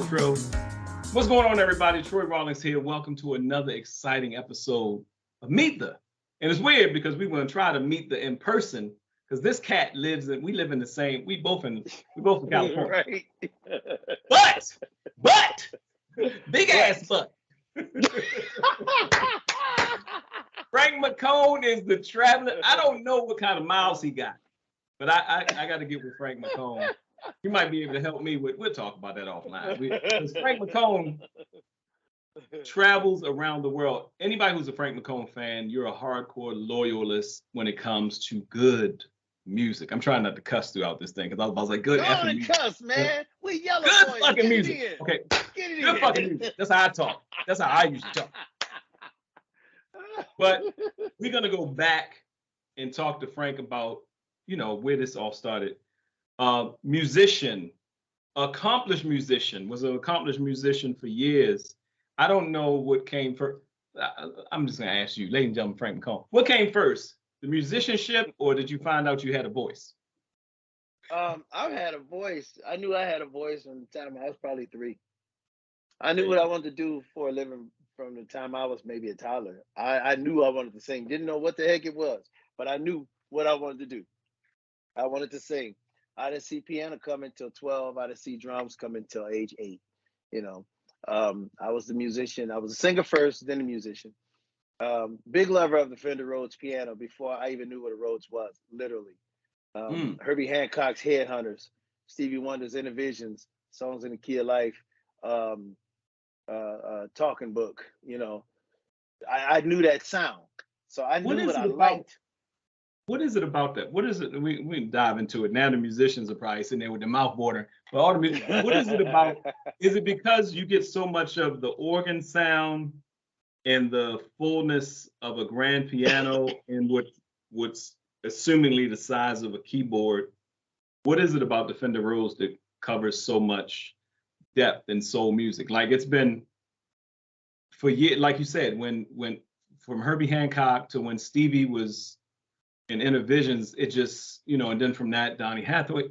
intro. What's going on, everybody? Troy Rawlings here. Welcome to another exciting episode of Meet the. And it's weird because we want to try to meet the in person because this cat we live in the same. We both in California. Right. But big ass butt. Frank McCombs is the traveler. I don't know what kind of miles he got, but I got to get with Frank McCombs. You might be able to help me with. We'll talk about that offline. Because Frank McCombs travels around the world. Anybody who's a Frank McCombs fan, you're a hardcore loyalist when it comes to good music. I'm trying not to cuss throughout this thing because I was like, good. Go on and cuss, man. We yellow good boys. fucking music. Okay, good fucking music. That's how I talk. That's how I used to talk. But we're gonna go back and talk to Frank about, where this all started. Musician, accomplished musician, was an accomplished musician for years. I don't know what came first. I'm just gonna ask you, ladies and gentlemen, Frank McCombs, what came first, the musicianship, or did you find out you had a voice? I've had a voice. I knew I had a voice from the time I was probably 3. I knew what I wanted to do for a living from the time I was maybe a toddler. I knew I wanted to sing. Didn't know what the heck it was, but I knew what I wanted to do. I wanted to sing. I didn't see piano come until 12. I didn't see drums come until age 8. I was the musician. I was a singer first, then a musician. Big lover of the Fender Rhodes piano before I even knew what a Rhodes was, literally. Herbie Hancock's Headhunters, Stevie Wonder's Innovisions, Songs in the Key of Life, Talking Book. I knew that sound, so I knew what I liked. What is it about that? What is it? We can dive into it. Now the musicians are probably sitting there with their mouth watering. But what is it about? Is it because you get so much of the organ sound and the fullness of a grand piano and what's assumingly the size of a keyboard? What is it about the Fender Rhodes that covers so much depth in soul music? Like it's been for years, like you said, when from Herbie Hancock to when Stevie was in Innovisions, it just, and then from that, Donny Hathaway,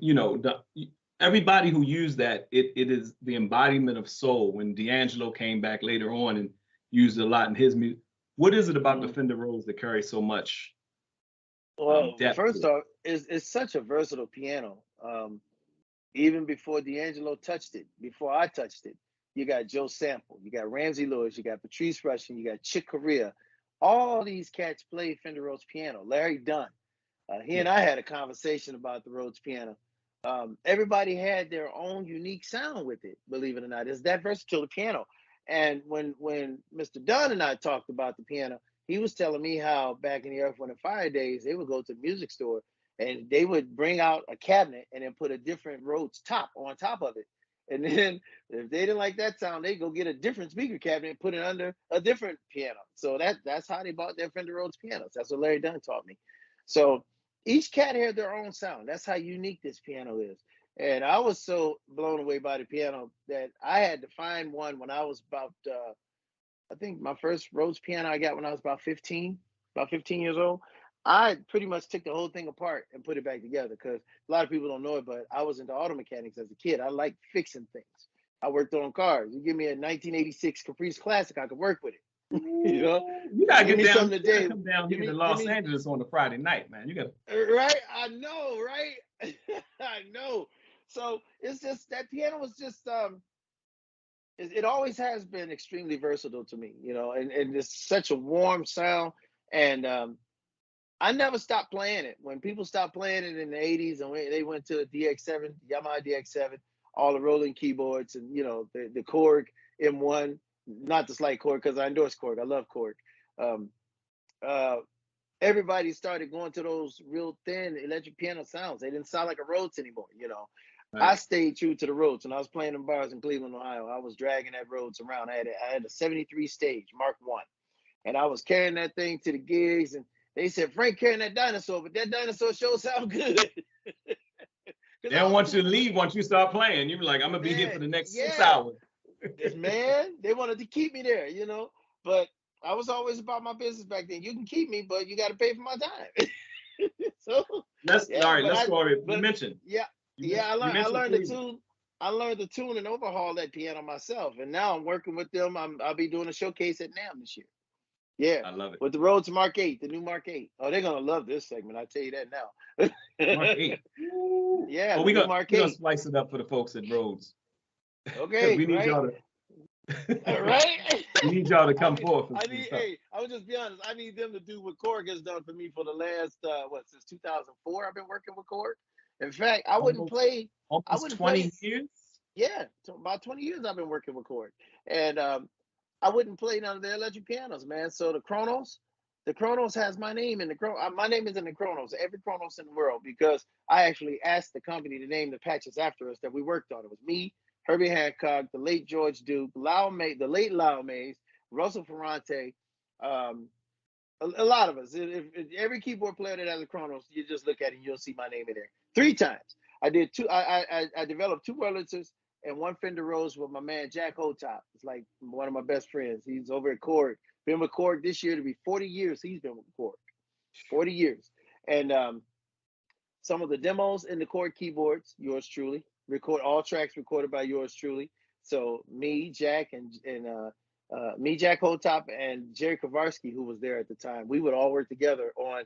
everybody who used that, it is the embodiment of soul. When D'Angelo came back later on and used it a lot in his music, what is it about the Fender Rhodes that carries so much depth? First off, it's such a versatile piano. Even before D'Angelo touched it, before I touched it, you got Joe Sample, you got Ramsey Lewis, you got Patrice Rushen, you got Chick Corea. All these cats played Fender Rhodes piano. Larry Dunn, he and I had a conversation about the Rhodes piano. Everybody had their own unique sound with it, believe it or not. It's that versatile, the piano. And when Mr. Dunn and I talked about the piano, he was telling me how back in the Earth, Wind and Fire days, they would go to the music store and they would bring out a cabinet and then put a different Rhodes top on top of it. And then if they didn't like that sound, they go get a different speaker cabinet and put it under a different piano. So that's how they bought their Fender Rhodes pianos. That's what Larry Dunn taught me. So each cat had their own sound. That's how unique this piano is. And I was so blown away by the piano that I had to find one when I was about, I think my first Rhodes piano I got when I was about 15 years old. I pretty much took the whole thing apart and put it back together because a lot of people don't know it, but I was into auto mechanics as a kid. I liked fixing things. I worked on cars. You give me a 1986 Caprice Classic, I could work with it. You gotta get down. You gotta come down here to Los Angeles on a Friday night, man. You gotta. Right, I know, right? I know. So it's just that piano was just it always has been extremely versatile to me, and it's such a warm sound. And I never stopped playing it. When people stopped playing it in the 80s and they went to the DX7, Yamaha DX7, all the rolling keyboards and, the Korg M1, not the slight Korg because I endorse Korg. I love Korg. Everybody started going to those real thin electric piano sounds. They didn't sound like a Rhodes anymore, Right. I stayed true to the Rhodes. When I was playing in bars in Cleveland, Ohio, I was dragging that Rhodes around. I had a 73 stage, Mark I. And I was carrying that thing to the gigs and they said, Frank carrying that dinosaur, but that dinosaur sure sound good. They don't want you to leave once you start playing. You were like, I'm going to be here for the next 6 hours. Man, they wanted to keep me there, But I was always about my business back then. You can keep me, but you got to pay for my time. So let's go. You mentioned. I learned it too. I learned to tune and overhaul that piano myself, and now I'm working with them. I'll be doing a showcase at NAMM this year. Yeah, I love it. with the Rhodes Mark 8, the new Mark 8. Oh, they're gonna love this segment. I tell you that now. Mark 8. Yeah, Well, the new Mark we gonna 8. slice it up for the folks at Rhodes. Okay, We need right, y'all to right. we need y'all to come need, forth and I see need. something. Hey, I would just be honest. I need them to do what Korg has done for me for the last since 2004. I've been working with Korg. In fact, I wouldn't Almost play. I almost wouldn't 20 play. years. Yeah, about 20 years I've been working with Korg, and I wouldn't play none of their electric pianos, man. So the Kronos has my name in the my name is in the Kronos, every Kronos in the world, because I actually asked the company to name the patches after us that we worked on. It was me, Herbie Hancock, the late George Duke, the late Lyle Mays, Russell Ferrante, um, a lot of us. If every keyboard player that has a Kronos, you just look at it, and you'll see my name in there. 3 times. I did two. I developed 2 Wurlitzers and 1 Fender Rose with my man Jack Hotop. It's like one of my best friends. He's over at Korg. Been with Korg this year to be 40 years. He's been with Korg, 40 years. And some of the demos in the Korg keyboards, yours truly. Record all tracks recorded by yours truly. So me, Jack, me, Jack Hotop, and Jerry Kowarski, who was there at the time, we would all work together on,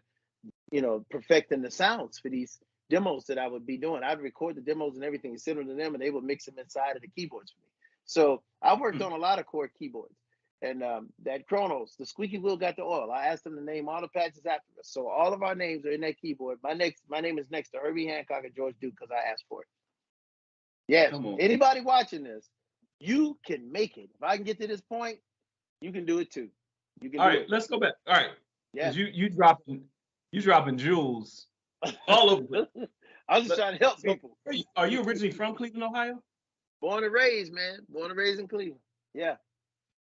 perfecting the sounds for these demos that I would be doing. I'd record the demos and everything, send them to them, and they would mix them inside of the keyboards for me. So I worked on a lot of Korg keyboards. And that Kronos, the squeaky wheel got the oil. I asked them to name all the patches after us. So all of our names are in that keyboard. My name is next to Herbie Hancock and George Duke because I asked for it. Yes. Come on. Anybody watching this, you can make it. If I can get to this point, you can do it too. You can All do right, it. let's go back. All right. Yeah. 'Cause you dropping jewels all over. I was just trying to help So, people. are you originally from Cleveland, Ohio? Born and raised, man. Born and raised in Cleveland. Yeah.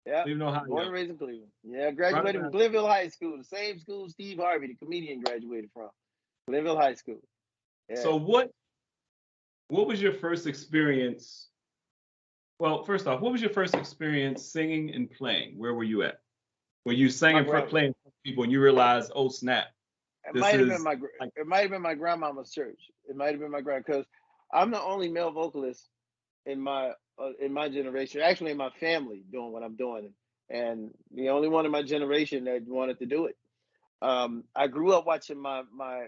Yeah. Cleveland, Ohio. Born and raised in Cleveland. Yeah. Graduated from around- Glenville High School, the same school Steve Harvey, the comedian, graduated from. Glenville High School. Yeah. So what was your first experience? Well, first off, what was your first experience singing and playing? Where were you at? Were you singing for playing for people and you realized, oh snap? It might have been my grandmama's church. It might have been my because I'm the only male vocalist in my generation, actually in my family, doing what I'm doing, and the only one in my generation that wanted to do it. I grew up watching my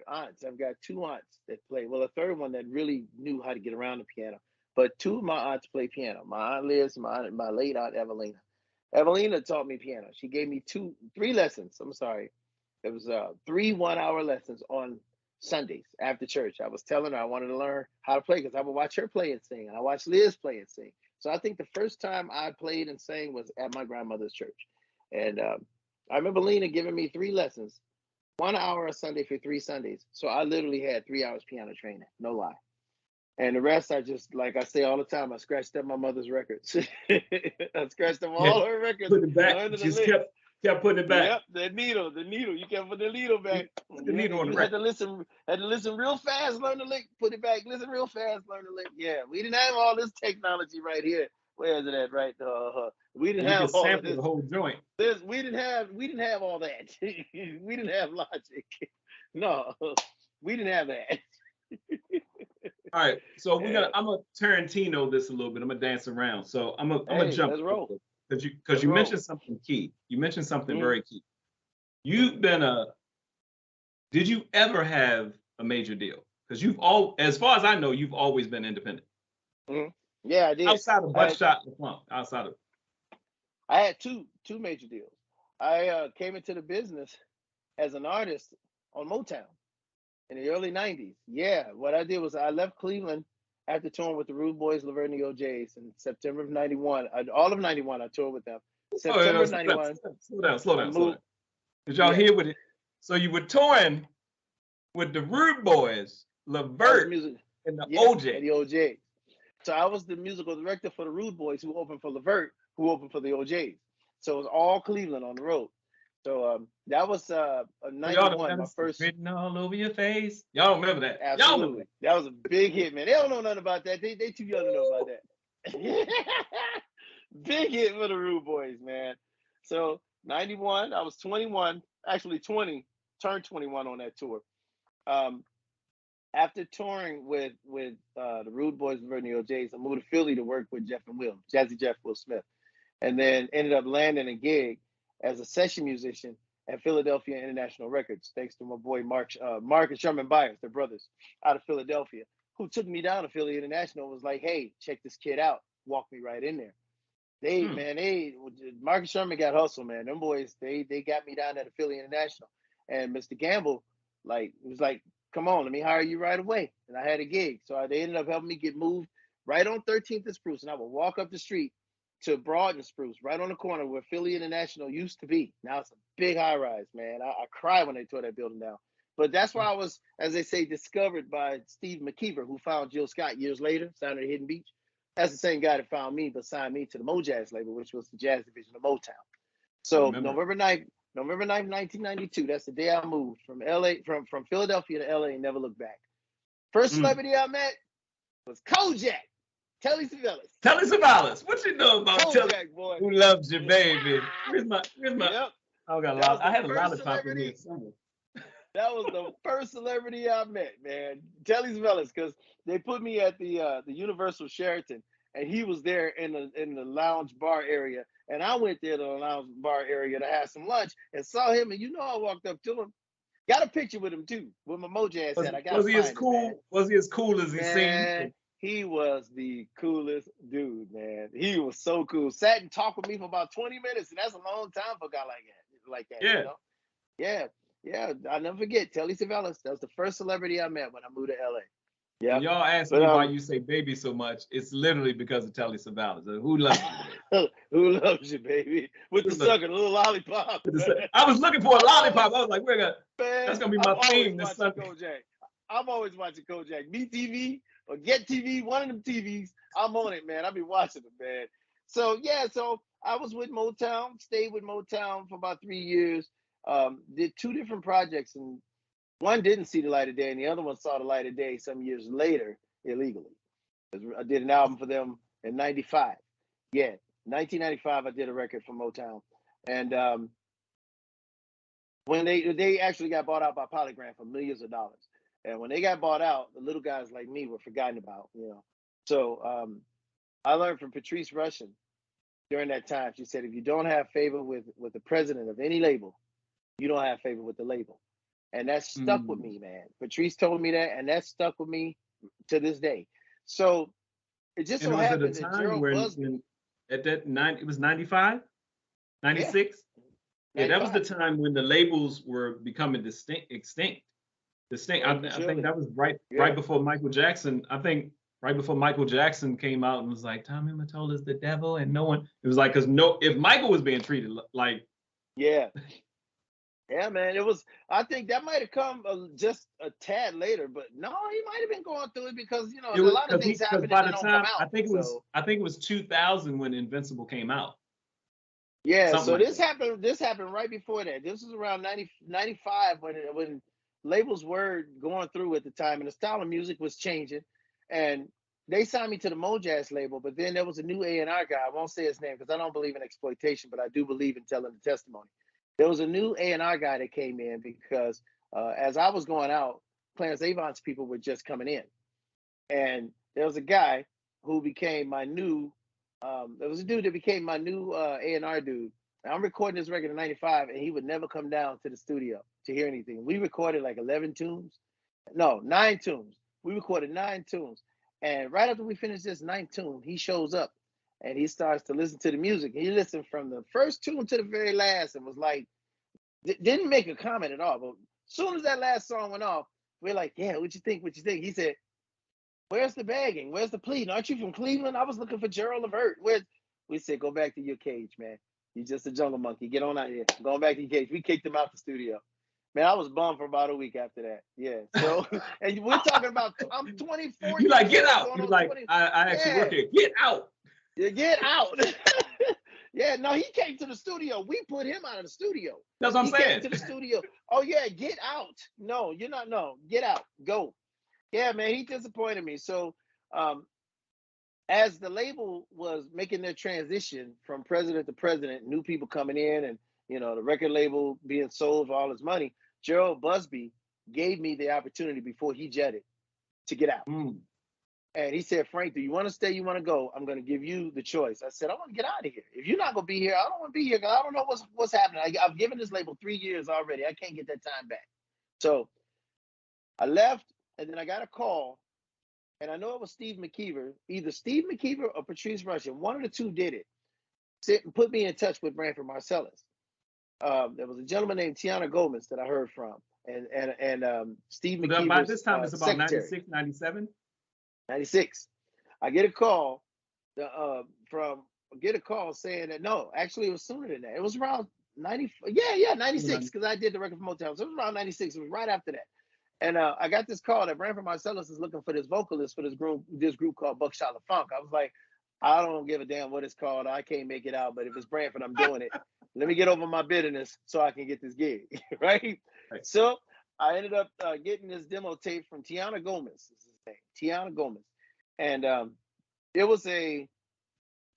aunts. I've got 2 aunts that play. Well, a third one that really knew how to get around the piano. But 2 of my aunts play piano. My aunt Liz, my late aunt Evelina. Evelina taught me piano. She gave me 3 lessons. I'm sorry. It was 3 1-hour lessons on Sundays after church. I was telling her I wanted to learn how to play because I would watch her play and sing, and I watched Liz play and sing. So I think the first time I played and sang was at my grandmother's church, and I remember Lena giving me 3 lessons, 1 hour a Sunday for 3 Sundays. So I literally had 3 hours piano training, no lie. And the rest, I just, like I say all the time, I scratched up my mother's records. I scratched up all her records. Put it back. Just kept putting it back. Yep, the needle. You can't put the needle back. Put the needle on the You record. had to listen real fast, learn the lick, put it back, listen real fast, learn the lick. Yeah, we didn't have all this technology right here. Where is it at? Right. We didn't have all of this. The whole joint. We didn't have all that. We didn't have Logic. No, we didn't have that. All right, so I'm gonna Tarantino this a little bit. I'm gonna dance around. So I'm gonna jump. Let's roll. Because you mentioned something key. You mentioned something very key. Did you ever have a major deal? Because as far as I know, you've always been independent. Mm-hmm. Yeah, I did. Outside of Buckshot and Plump, outside of. I had two major deals. I came into the business as an artist on Motown in the early 90s. Yeah, what I did was I left Cleveland after touring with the Rude Boys, Laverne and the OJs in September of 91. All of 91, I toured with them. September of 91. Slow down. Did y'all hear with it? So you were touring with the Rude Boys, Laverne, and the OJ. And the OJ. So I was the musical director for the Rude Boys, who opened for Laverne, who opened for the OJs. So it was all Cleveland on the road. So that was a 91, my first. Written all over your face. Y'all remember that? Absolutely. That was a big hit, man. They don't know nothing about that. They too young to know about that. Big hit for the Rude Boys, man. So 91, I was 21, actually 20, turned 21 on that tour. after touring with the Rude Boys and Vernon O'Jays, I moved to Philly to work with Jeff and Will, Jazzy Jeff Will Smith, and then ended up landing a gig as a session musician at Philadelphia International Records, thanks to my boy Mark and Sherman Byers, their brothers out of Philadelphia, who took me down to Philly International. Was like, hey, check this kid out, walked me right in there. Hmm. Mark and Sherman got hustle, man. Them boys, they got me down at the Philly International, and Mr. Gamble, like, was like, come on, let me hire you right away. And I had a gig, so they ended up helping me get moved right on 13th and Spruce, and I would walk up the street to Broad and Spruce, right on the corner where Philly International used to be. Now it's a big high rise, man. I cried when they tore that building down. But that's why I was, as they say, discovered by Steve McKeever, who found Jill Scott years later, signed her to Hidden Beach. That's the same guy that found me, but signed me to the Mojazz label, which was the jazz division of Motown. I So remember. November 9th, 1992, that's the day I moved from LA, from Philadelphia to LA and never looked back. First Mm. celebrity I met was Kojak, Telly Savalas. Telly Savalas. What you know about Telly? Kojak, boy. Who loves you, baby? Where's my? Yep. I got a That was lot. I the had a first lollipop in here celebrity. somewhere. That was the first celebrity I met, man. Telly Savalas, because they put me at the Universal Sheraton, and he was there in the lounge bar area, and I went there to the lounge bar area to have some lunch, and saw him, and I walked up to him, got a picture with him too, with my Mojazz hat. I gotta Was he as find it, man. cool? Was he as cool as he seemed? Man, he was the coolest dude, man. He was so cool. Sat and talked with me for about 20 minutes, and that's a long time for a guy like that, Yeah. Yeah, yeah. I'll never forget Telly Savalas. That was the first celebrity I met when I moved to LA. Yeah. When y'all ask But me why you say baby so much, it's literally because of Telly Savalas. Who loves you? who loves you, baby? With the sucker, the little lollipop. I was looking for a lollipop. I was like, that's gonna be my I'm theme always this watching Sunday. Kojak. I'm always watching Kojak. Me TV or Get TV, one of them TVs. I'm on it, man. I be watching it, man. So yeah, so I was with Motown, stayed with Motown for about 3 years. Did two different projects, and one didn't see the light of day, and the other one saw the light of day some years later illegally. I did an album for them in '95. Yeah, 1995, I did a record for Motown, and when they actually got bought out by Polygram for millions of dollars, and when they got bought out, the little guys like me were forgotten about. So I learned from Patrice Rushen during that time. She said, if you don't have favor with the president of any label, you don't have favor with the label. And that stuck with me, man. Patrice told me that, and that stuck with me to this day. So it just And so was it a happened that time Gerald Busby, when at that it was 95, 96? Yeah, that was the 95. time when the labels were becoming extinct. Slowly but I think surely. that was right Yeah. before Michael Jackson. I think right before Michael Jackson came out and was like, Tommy Mottola is the devil, and no one. It was like, because if Michael was being treated like, Yeah. Yeah, man. It was. I think that might have come just a tad later, but no, he might have been going through it because it a was lot of things because happen and by they the don't come time out. So I think it was 2000 when Invincible came out, yeah, something so like this that. happened. This happened right before that. This was around 95 when labels were going through at the time, and the style of music was changing. And they signed me to the Mojazz label, but then there was a new A&R guy. I won't say his name because I don't believe in exploitation, but I do believe in telling the testimony. There was a new A&R guy that came in because as I was going out, Clarence Avon's people were just coming in, and there was a guy who became my new. There was a dude that became my new A&R dude. And I'm recording this record in '95, and he would never come down to the studio to hear anything. We recorded like 11 tunes, no, 9 tunes. We recorded 9 tunes, and right after we finished this 9th tune, he shows up, and he starts to listen to the music. He listened from the first tune to the very last, and was like, didn't make a comment at all. But as soon as that last song went off, we're like, yeah, what you think? What you think? He said, where's the bagging? Where's the pleading? Aren't you from Cleveland? I was looking for Gerald Levert. Where's We said, go back to your cage, man. You're just a jungle monkey. Get on out here. Going back to your cage. We kicked him out the studio. Man, I was bummed for about a week after that. Yeah. So, and we're talking about, I'm 24 You years like get old, out. going You on like 20. I actually work Yeah. here. Get out. You get out. Yeah, no, he came to the studio. We put him out of the studio. That's what I'm He came saying. to the studio. Oh, yeah, get out. No, you're not. No, get out. Go. Yeah, man, he disappointed me. So, um, as the label was making their transition from president to president, new people coming in, and the record label being sold for all his money, Gerald Busby gave me the opportunity before he jetted. to get out. Mm. And he said, Frank, do you want to stay? You want to go? I'm going to give you the choice. I said, I want to get out of here. If you're not going to be here, I don't want to be here because I don't know what's happening. I've given this label 3 years already. I can't get that time back. So I left, and then I got a call, and I know it was Steve McKeever. Either Steve McKeever or Patrice Rushen. One of the two did it. Put me in touch with Branford Marcellus. There was a gentleman named Tiana Gomez that I heard from, and Steve McKeever's By this time, it's about secretary. 96, 97? 96. I get a call saying that no, actually it was sooner than that. It was around 90. Yeah, 96 because I did the record for Motown. So it was around 96. It was right after that. And I got this call that Branford Marcellus is looking for this vocalist for this group called Buckshot LaFunk. I was like, I don't give a damn what it's called. I can't make it out, but if it's Branford, I'm doing it. Let me get over my bitterness so I can get this gig, right? So I ended up getting this demo tape from Tiana Gomez. Is his name, Tiana Gomez. And it was a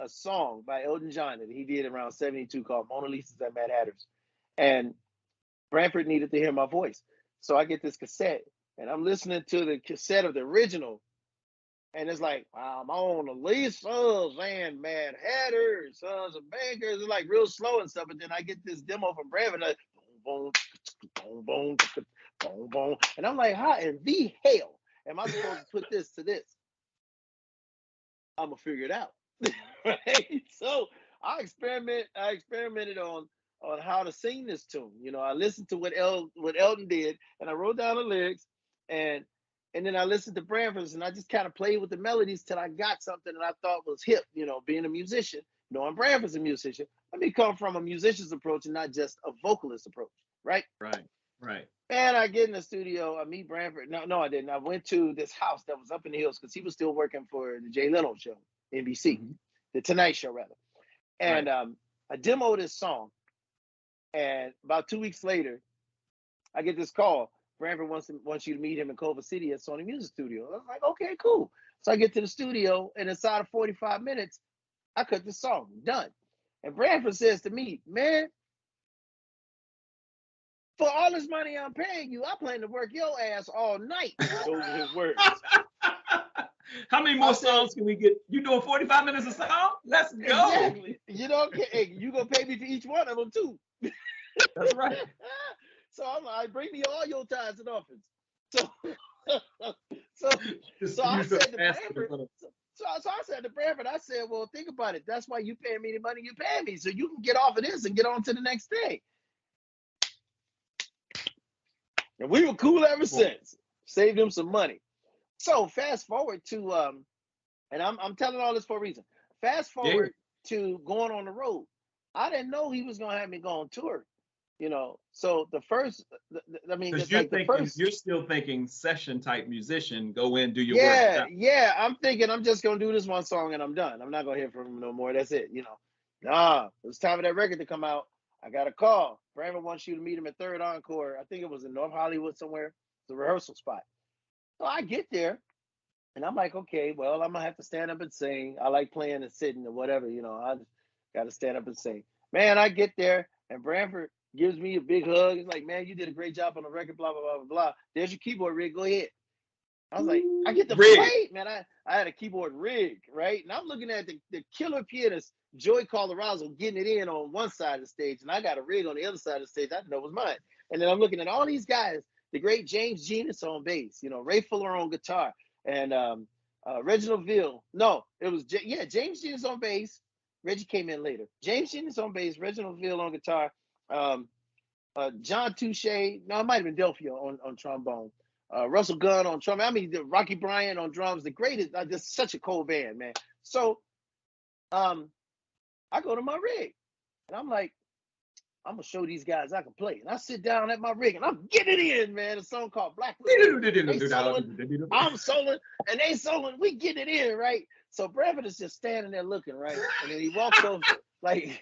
song by Elton John that he did around 72 called Mona Lisa's at Mad Hatter's. And Branford needed to hear my voice. So I get this cassette, and I'm listening to the cassette of the original. And it's like, I'm on the Lisa's and Mad Hatters, Sons of Bankers. It's like real slow and stuff. But then I get this demo from Branford, like, boom, boom, boom, boom, boom. And I'm like, how in the hell am I supposed to put this to this? I'm gonna figure it out. Right? So I experimented on how to sing this tune. You know, I listened to what Elton did, and I wrote down the lyrics, and then I listened to Branford's, and I just kind of played with the melodies till I got something that I thought was hip. You know, being a musician, knowing Branford's a musician, let me come from a musician's approach and not just a vocalist approach. Right. And I get in the studio, I meet Branford. No, I didn't. I went to this house that was up in the hills because he was still working for the Jay Leno show, NBC, the Tonight Show, rather. And I demoed this song. And about 2 weeks later, I get this call. Branford wants you to meet him in Culver City at Sony Music Studio. I was like, okay, cool. So I get to the studio, and inside of 45 minutes, I cut this song. Done. And Branford says to me, man, for all this money I'm paying you, I plan to work your ass all night. Those are his words. How many more songs can we get? You doing 45 minutes a song? Let's go. Exactly. You know, hey, you gonna pay me for each one of them too. That's right. So I'm like, bring me all your tithes and offers. So I said to Branford. So I said to Branford, I said, well, think about it. That's why you paying me the money you paying me, so you can get off of this and get on to the next thing. And we were cool ever since. Saved him some money. So fast forward to and I'm telling all this for a reason. Fast forward to going on the road. I didn't know he was gonna have me go on tour. You know, so the first, I mean, it's like the first. You're still thinking session type musician. Go in, do your work. Yeah. I'm thinking I'm just gonna do this one song and I'm done. I'm not gonna hear from him no more. That's it. You know, nah. It was time for that record to come out. I got a call. Branford wants you to meet him at Third Encore. I think it was in North Hollywood somewhere. It's a rehearsal spot. So I get there, and I'm like, okay, well, I'm gonna have to stand up and sing. I like playing and sitting or whatever. You know, I just got to stand up and sing. Man, I get there, and Branford gives me a big hug. He's like, man, you did a great job on the record, blah, blah, blah, blah, blah. There's your keyboard rig. Go ahead. I was like, I get the play, man. I had a keyboard rig, right? And I'm looking at the killer pianist, Joey Colorado, getting it in on one side of the stage, and I got a rig on the other side of the stage. I didn't know it was mine. And then I'm looking at all these guys, the great James Genius on bass, you know, Ray Fuller on guitar, and Reginald Ville. No, it was, James Genius on bass. Reggie came in later. James Genius on bass, Reginald Ville on guitar, John Touche, no, it might have been Delphia on trombone. Russell Gunn on trombone. I mean, Rocky Bryant on drums. The greatest. Just such a cool band, man. So, I go to my rig, and I'm like, I'm gonna show these guys I can play. And I sit down at my rig, and I'm getting it in, man. A song called Black. I'm soloing, and they soloing. We getting it in, right? So Branford is just standing there looking, right? And then he walks over, like.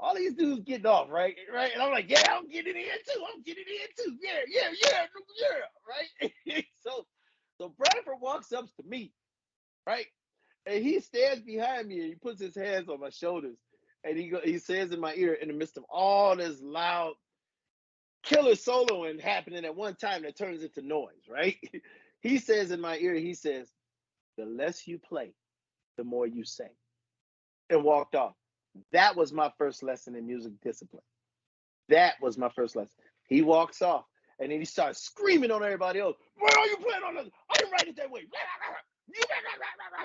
All these dudes getting off, right? And I'm like, yeah, I'm getting in too. Yeah, right? So Bradford walks up to me, right? And he stands behind me and he puts his hands on my shoulders. And he says in my ear, in the midst of all this loud killer soloing happening at one time that turns into noise, right? He says in my ear, he says, the less you play, the more you sing, and walked off. That was my first lesson in music discipline. That was my first lesson. He walks off, and then he starts screaming on everybody else. Why are you playing on this? I didn't write it that way.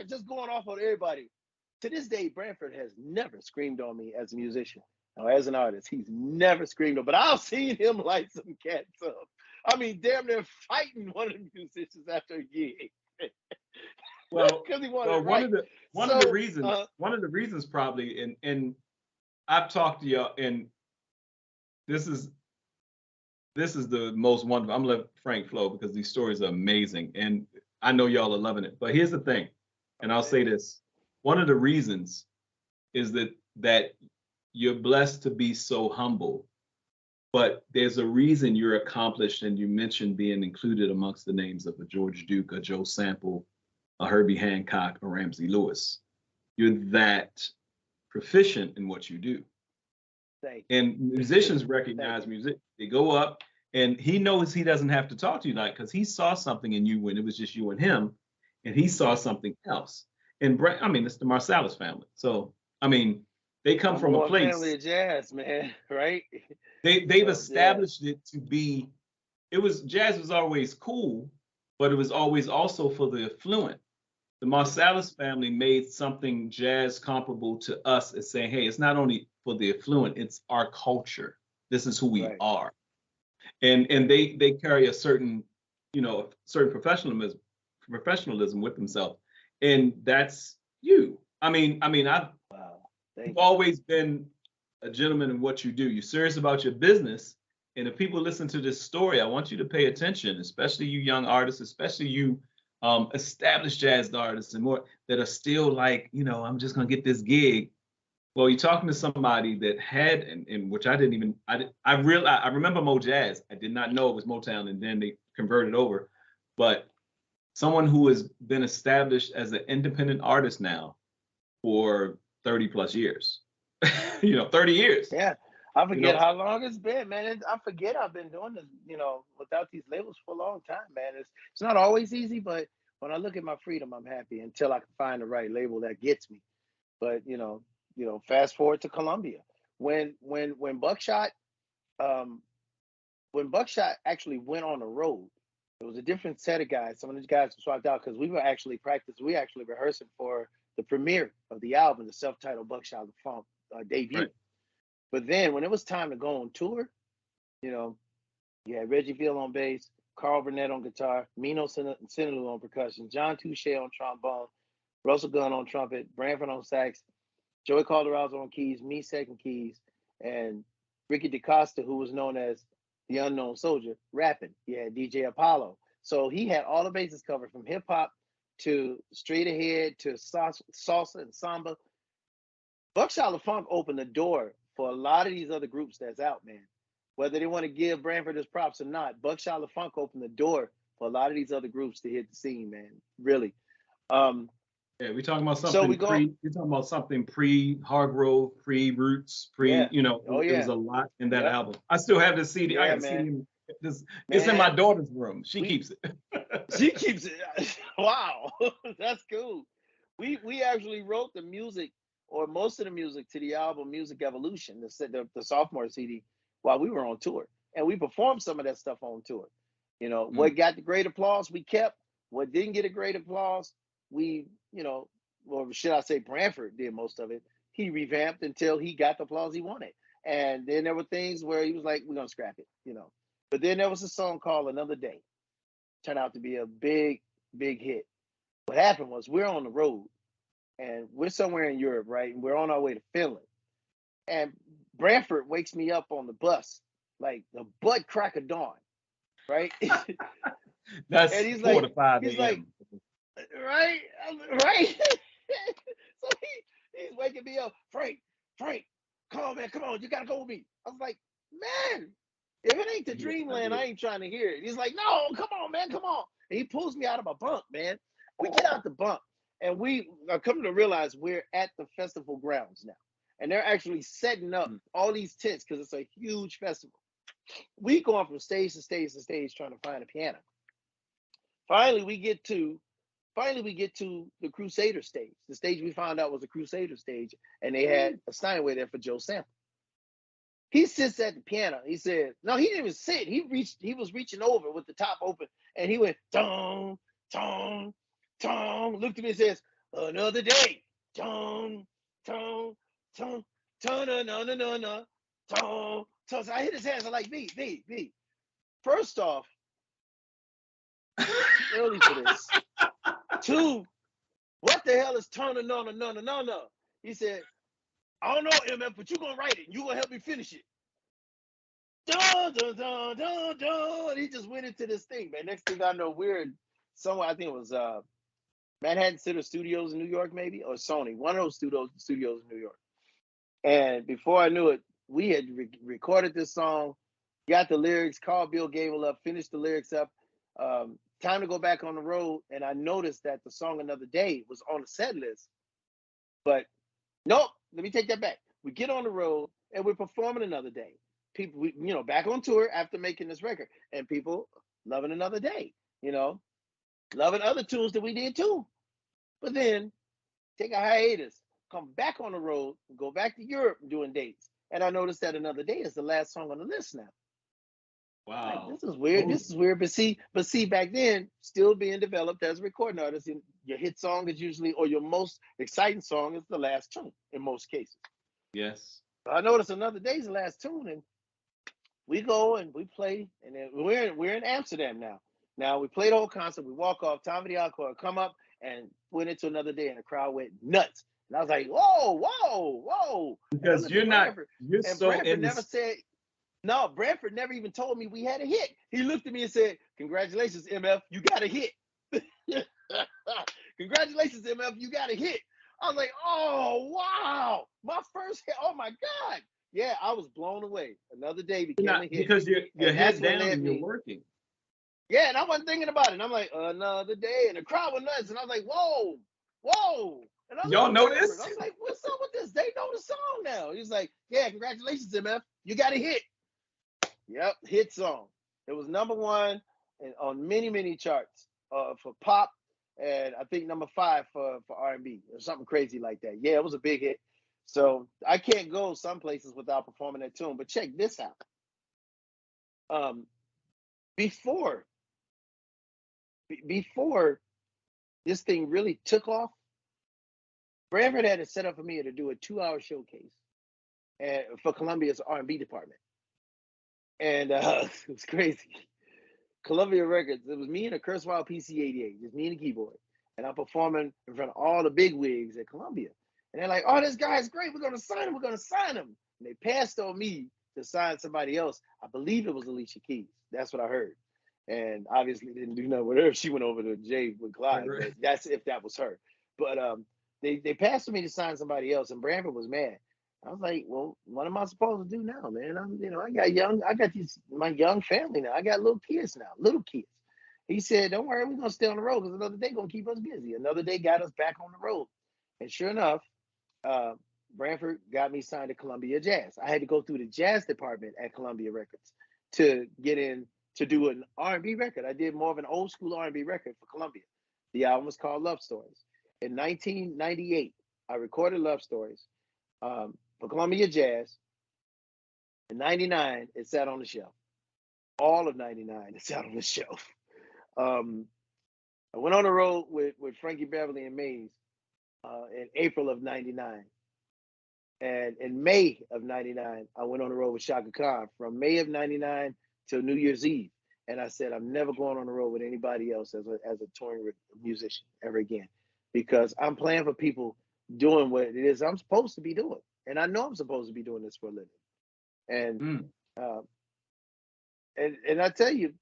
Just going off on everybody. To this day, Branford has never screamed on me as a musician. Now, as an artist, he's never screamed on, but I've seen him light some cats up. I mean, damn near fighting one of the musicians after a gig. Well, because he wanted well, it right. one of the reasons probably, and I've talked to y'all, and this is the most wonderful. I'm gonna let Frank flow because these stories are amazing, and I know y'all are loving it. But here's the thing, and I'll say this: one of the reasons is that you're blessed to be so humble, but there's a reason you're accomplished, and you mentioned being included amongst the names of a George Duke, a Joe Sample, a Herbie Hancock, a Ramsey Lewis. You're that proficient in what you do. And musicians recognize music. They go up, and he knows he doesn't have to talk to you like, because he saw something in you when it was just you and him, and he saw something else. And I mean, it's the Marsalis family. So, I mean, they come from a place. Family of jazz, man, right? They've established it to be. Jazz was always cool, but it was always also for the affluent. The Marsalis family made something jazz comparable to us as saying, hey, it's not only for the affluent, it's our culture. This is who we are. And they carry a certain professionalism with themselves. And that's you. You've always been a gentleman in what you do. You're serious about your business. And if people listen to this story, I want you to pay attention, especially you young artists, especially you established jazz artists and more that are still like, I'm just gonna get this gig. Well, you're talking to somebody that had, and which I remember Mo Jazz. I did not know it was Motown, and then they converted over. But someone who has been established as an independent artist now for 30 plus years. 30 years. Yeah. I forget how long it's been, man. I forget I've been doing this, without these labels for a long time, man. It's not always easy, but when I look at my freedom, I'm happy until I can find the right label that gets me. But fast forward to Columbia. When Buckshot actually went on the road, it was a different set of guys. Some of these guys were swapped out because we were actually rehearsing for the premiere of the album, the self-titled Buckshot the Funk debut. Right. But then when it was time to go on tour, you had Reggie Veal on bass, Carl Burnett on guitar, Mino Sinaloo on percussion, John Touche on trombone, Russell Gunn on trumpet, Branford on sax, Joey Calderazzo on keys, me second keys, and Ricky DaCosta, who was known as the Unknown Soldier, rapping. You had DJ Apollo. So he had all the bases covered from hip hop to straight ahead to salsa and samba. Buckshot the Funk opened the door for a lot of these other groups that's out, man. Whether they want to give Branford his props or not, Buckshot the Funk opened the door for a lot of these other groups to hit the scene, man. Really. We're talking about something pre-Hargrove, pre-Roots, It was a lot in that album. I still have the CD. I got the CD. It's in my daughter's room. She keeps it. She keeps it. Wow. That's cool. We actually wrote the music, or most of the music, to the album Music Evolution, the sophomore CD, while we were on tour. And we performed some of that stuff on tour. What got the great applause, we kept. What didn't get a great applause, we, or should I say Branford did most of it. He revamped until he got the applause he wanted. And then there were things where he was like, we're going to scrap it, But then there was a song called Another Day. Turned out to be a big, big hit. What happened was we're on the road. And we're somewhere in Europe, right? And we're on our way to Finland. And Branford wakes me up on the bus, like the butt crack of dawn, right? That's and he's 4 to 5 he's a.m. Right? So he's waking me up. Frank, come on, man, come on, you gotta go with me. I was like, man, if it ain't the dreamland, I ain't trying to hear it. He's like, no, come on, man, come on. And he pulls me out of my bunk, man. We get out the bunk. And we are coming to realize we're at the festival grounds now. And they're actually setting up all these tents because it's a huge festival. We going from stage to stage to stage trying to find a piano. finally we get to the Crusader stage. The stage we found out was a Crusader stage, and they had a Steinway there for Joe Sample. He sits at the piano. He said, no, he didn't even sit. He was reaching over with the top open, and he went, dong, dong, dong, looked at me and says, another day. Dong, dong, dong, dong, no, no, no, no, no, dong. So I hit his hands. I'm like, B. First off, early for this. Two, what the hell is turn no? He said, I don't know, MF, but you're gonna write it and you're gonna help me finish it. Dun, dun, dun, dun, dun. And he just went into this thing, man. Next thing I know, we're in somewhere, I think it was Manhattan Center Studios in New York, maybe, or Sony, one of those studios in New York. And before I knew it, we had recorded this song, got the lyrics, called Bill Gable up, finished the lyrics up. Time to go back on the road, and I noticed that the song Another Day was on the set list. But nope, let me take that back. We get on the road and we're performing Another Day. People, back on tour after making this record, and people loving Another Day, loving other tunes that we did too. But then take a hiatus, come back on the road, go back to Europe doing dates. And I noticed that Another Day is the last song on the list now. Wow. Like, this is weird. This is weird. But see, back then, still being developed as a recording artist, your hit song is usually, or your most exciting song is the last tune in most cases. Yes. I noticed Another Day is the last tune, and we go and we play, and then we're in Amsterdam now. Now we play the whole concert. We walk off. Time for the encore. Come up and went into Another Day, and the crowd went nuts. And I was like, whoa. Because you're so Branford in never said. No, Branford never even told me we had a hit. He looked at me and said, congratulations, MF, you got a hit. Congratulations, MF, you got a hit. I was like, oh, wow. My first hit. Oh, my God. Yeah, I was blown away. Another Day became a hit. Because your head down and you're working. Yeah, and I wasn't thinking about it. And I'm like, Another Day. And the crowd was nuts. And I was like, whoa. And I was Y'all like, know this? I was like, what's up with this? They know the song now. He's like, yeah, congratulations, MF. You got a hit. Yep, hit song. It was number one on many charts for pop, and I think number 5 for R&B or something crazy like that. Yeah, it was a big hit. So I can't go some places without performing that tune. But check this out. Before this thing really took off, Branford had it set up for me to do a 2-hour showcase for Columbia's R&B department. And it was crazy. Columbia Records, it was me and a Kurzweil PC-88, just me and a keyboard. And I'm performing in front of all the big wigs at Columbia. And they're like, oh, this guy's great. We're going to sign him. And they passed on me to sign somebody else. I believe it was Alicia Keys. That's what I heard. And obviously didn't do nothing with her. She went over to Jay with Clyde. Right. But that's if that was her. But they passed on me to sign somebody else, and Branford was mad. I was like, well, what am I supposed to do now, man? I got my young family now. I got little kids. He said, don't worry, we're going to stay on the road because Another Day going to keep us busy. Another Day got us back on the road. And sure enough, Branford got me signed to Columbia Jazz. I had to go through the jazz department at Columbia Records to get in to do an R&B record. I did more of an old school R&B record for Columbia. The album was called Love Stories. In 1998, I recorded Love Stories. For Columbia Jazz. In 99, it sat on the shelf. All of 99, it sat on the shelf. I went on the road with Frankie Beverly and Mays in April of 99. And in May of 99, I went on the road with Shaka Khan from May of 99 till New Year's Eve. And I said, I'm never going on the road with anybody else as a touring musician ever again, because I'm playing for people doing what it is I'm supposed to be doing. And I know I'm supposed to be doing this for a living. And I tell you,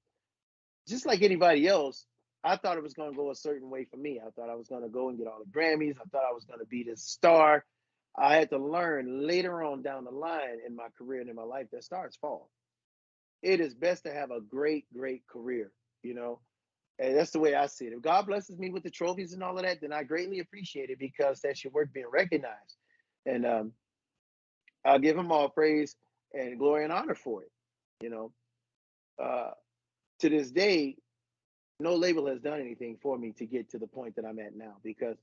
just like anybody else, I thought it was going to go a certain way for me. I thought I was going to go and get all the Grammys. I thought I was going to be this star. I had to learn later on down the line in my career and in my life that stars fall. It is best to have a great career, And that's the way I see it. If God blesses me with the trophies and all of that, then I greatly appreciate it, because that's your work being recognized. And I'll give him all praise and glory and honor for it. To this day, no label has done anything for me to get to the point that I'm at now, because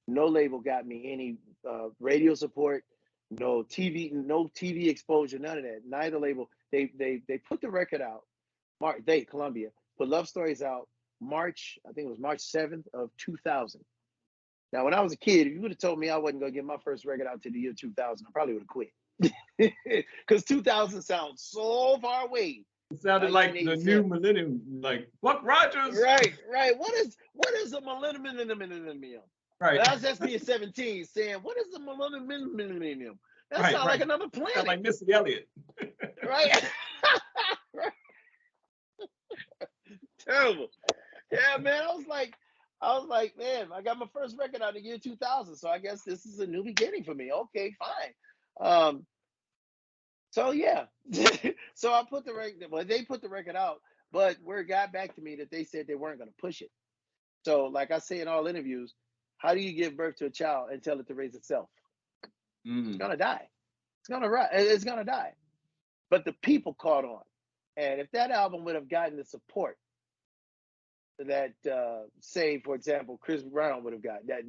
no label got me any radio support, no TV exposure, none of that. Neither label. They put the record out. Columbia put Love Stories out March, I think it was March 7th of 2000. Now, when I was a kid, if you would have told me I wasn't gonna get my first record out to the year 2000, I probably would have quit. Because 2000 sounds so far away. It sounded like the new millennium, like Buck Rogers. Right. What is a millennium? Right. That was just me at 17 saying, what is a millennium? That sounds like another planet. Sound like Missy Elliott. Right. Terrible. Yeah, man. I was like, man, I got my first record out in the year 2000, so I guess this is a new beginning for me. Okay, fine. So yeah, so I put the record. Well, they put the record out, but where it got back to me that they said they weren't going to push it. So, like I say in all interviews, how do you give birth to a child and tell it to raise itself? It's gonna die. It's gonna die. But the people caught on, and if that album would have gotten the support that, say, for example, Chris Brown would have got, that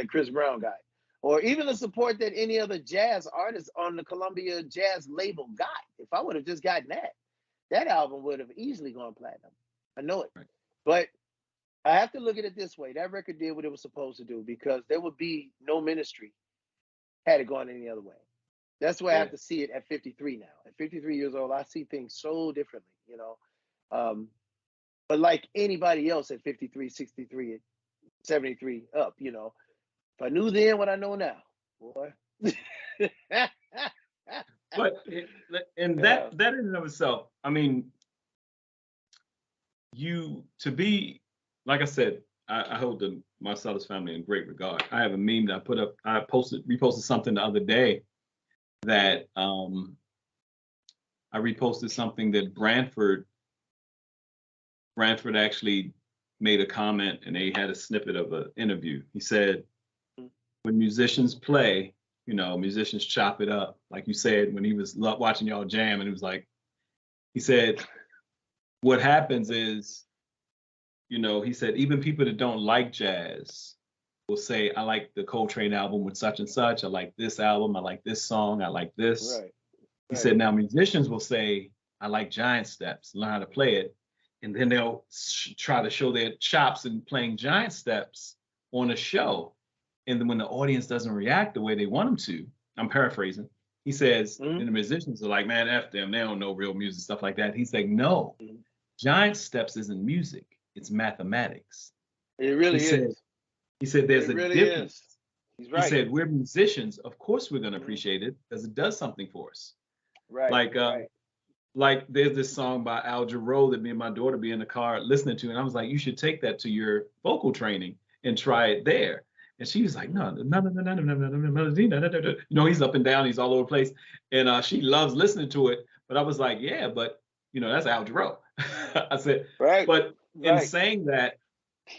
Chris Brown got, or even the support that any other jazz artist on the Columbia Jazz label got, if I would have just gotten that album would have easily gone platinum. I know it. Right. But I have to look at it this way. That record did what it was supposed to do, because there would be no ministry had it gone any other way. That's the way I have to see it at 53 now. At 53 years old, I see things so differently, you know. But like anybody else at 53, 63, 73 up, you know, if I knew then what I know now, boy. But that in and of itself, I mean, to be, like I said, I hold the Marcellus family in great regard. I have a meme that I put up. I reposted something the other day that I reposted something that Branford actually made a comment, and they had a snippet of an interview. He said, when musicians play, you know, musicians chop it up. Like you said, when he was watching y'all jam, and it was like, he said, what happens is, you know, he said, even people that don't like jazz will say, I like the Coltrane album with such and such. I like this album. I like this song. I like this. Right. He said, now musicians will say, I like Giant Steps, learn how to play it. And then they'll try to show their chops in playing Giant Steps on a show. And then when the audience doesn't react the way they want them to, I'm paraphrasing, he says, and the musicians are like, man, F them, they don't know real music, stuff like that. He's like, no, Giant Steps isn't music, it's mathematics. It really is. He said, there's a difference. Is. He's right. He said, we're musicians, of course we're going to appreciate it because it does something for us. Right. Like there's this song by Al Jarreau that me and my daughter be in the car listening to, and I was like, you should take that to your vocal training and try it there. And she was like, no, you know, he's up and down, he's all over the place, and she loves listening to it. But I was like, yeah, but you know, that's Al Jarreau. I said, right. But in saying that,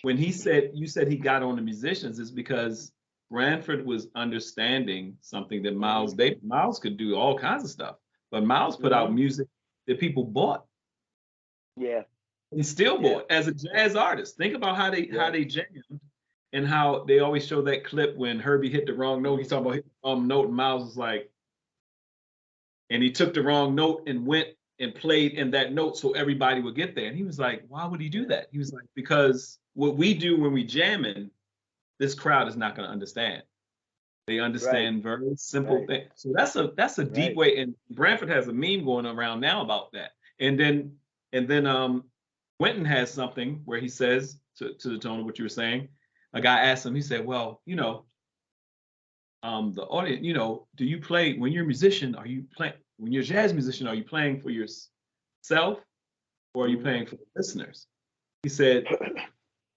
when you said he got on the musicians, is because Branford was understanding something that Miles could do all kinds of stuff, but Miles put out music that people bought. Yeah. He still bought as a jazz artist. Think about how they jammed, and how they always show that clip when Herbie hit the wrong note. He's talking about hitting the wrong note, and Miles was like, and he took the wrong note and went and played in that note so everybody would get there. And he was like, why would he do that? He was like, because what we do when we jamming, this crowd is not going to understand. They understand very simple things. So that's a deep way. And Branford has a meme going around now about that. And then Quentin has something where he says, to the tone of what you were saying, a guy asked him, he said, well, you know, the audience, you know, do you play, when you're a musician, when you're a jazz musician, are you playing for yourself or are you playing for the listeners? He said,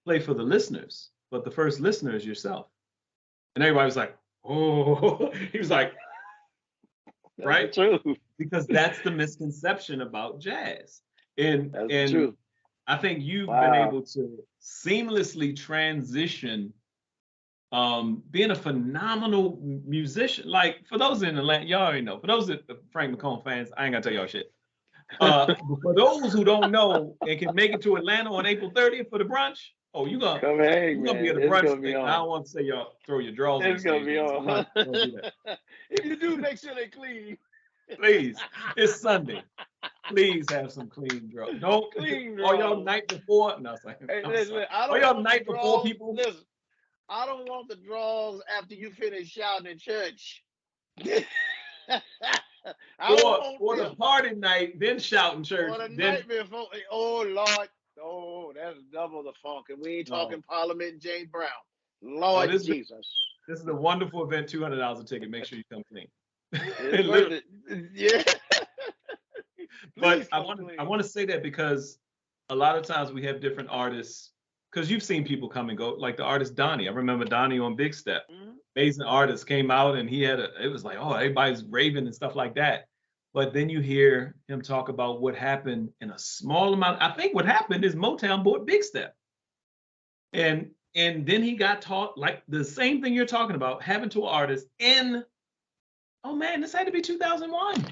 play for the listeners, but the first listener is yourself. And everybody was like, oh, he was like, right? True. Because that's the misconception about jazz. And true. I think you've been able to seamlessly transition being a phenomenal musician. Like, for those in Atlanta, y'all already know. For those that Frank McComb fans, I ain't gonna tell y'all shit. For those who don't know and can make it to Atlanta on April 30th for the brunch, oh, you're Come hang, gonna be man. at a It's brunch gonna be thing. I on. don't want to say y'all throw your drawers on It's gonna stage. be So on. don't do that. If you do, make sure they clean. Please, it's Sunday. Please have some clean drawers. Don't Clean all y'all drawers. night before. No, sorry. Hey, I'm listen, sorry. I All don't y'all want night the before draws. people. Listen, I don't want the draws after you finish shouting in church. I don't Or want the them. party night, then shouting church. Or the Then night before. Oh Lord. Oh, that's double the funk. And we ain't talking Parliament and James Brown. Lord this Jesus. is a wonderful event. $200 a ticket. Make sure you come clean. It's worth it. Yeah. But Please I come clean. want to say that because a lot of times we have different artists. Because you've seen people come and go, like the artist Donnie. I remember Donnie on Big Step. Amazing artist came out and he had it was like, oh, everybody's raving and stuff like that. But then you hear him talk about what happened in a small amount. I think what happened is Motown bought Big Step. And then he got taught like the same thing you're talking about, having to an artist in, oh man, this had to be 2001.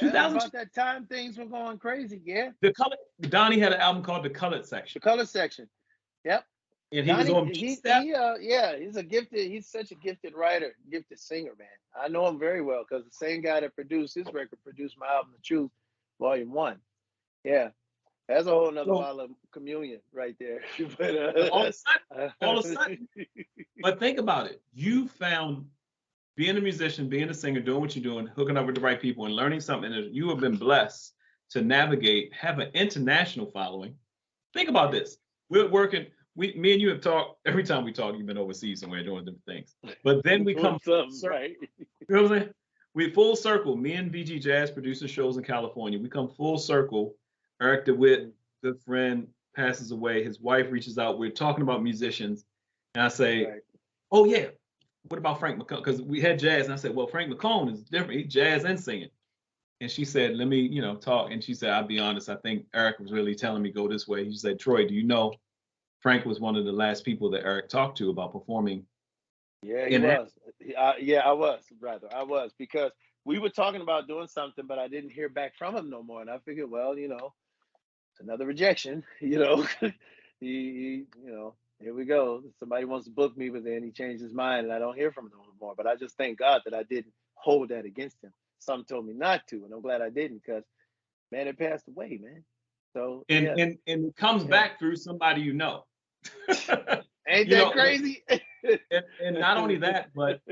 Yeah, about that time things were going crazy. Yeah. Donnie had an album called The Colored Section. The Color Section. Yep. And he Donnie, was on Big Step. yeah, he's such a gifted writer, gifted singer, man. I know him very well because the same guy that produced his record produced my album, The Truth, Volume 1. Yeah. That's a whole nother bottle of communion right there. But all of a sudden. But think about it. You found being a musician, being a singer, doing what you're doing, hooking up with the right people and learning something that you have been blessed to navigate, have an international following. Think about this. We're working, me and you have talked, every time we talk, you've been overseas somewhere doing different things. But then we come, right. You know what I'm saying? We full circle, me and VG Jazz producing shows in California. We come full circle. Eric DeWitt, good friend, passes away. His wife reaches out. We're talking about musicians. And I say, oh yeah, what about Frank McComb? Because we had jazz. And I said, well, Frank McComb is different. He's jazz and singing. And she said, let me, talk. And she said, I'll be honest. I think Eric was really telling me go this way. He said, Troy, do you know Frank was one of the last people that Eric talked to about performing? Yeah, he was. I was because we were talking about doing something, but I didn't hear back from him no more. And I figured, well, it's another rejection. He here we go. Somebody wants to book me, but then he changed his mind, and I don't hear from him no more. But I just thank God that I didn't hold that against him. Some told me not to, and I'm glad I didn't because, man, it passed away, man. So and it comes back through somebody you know. Ain't that crazy? and not only that, but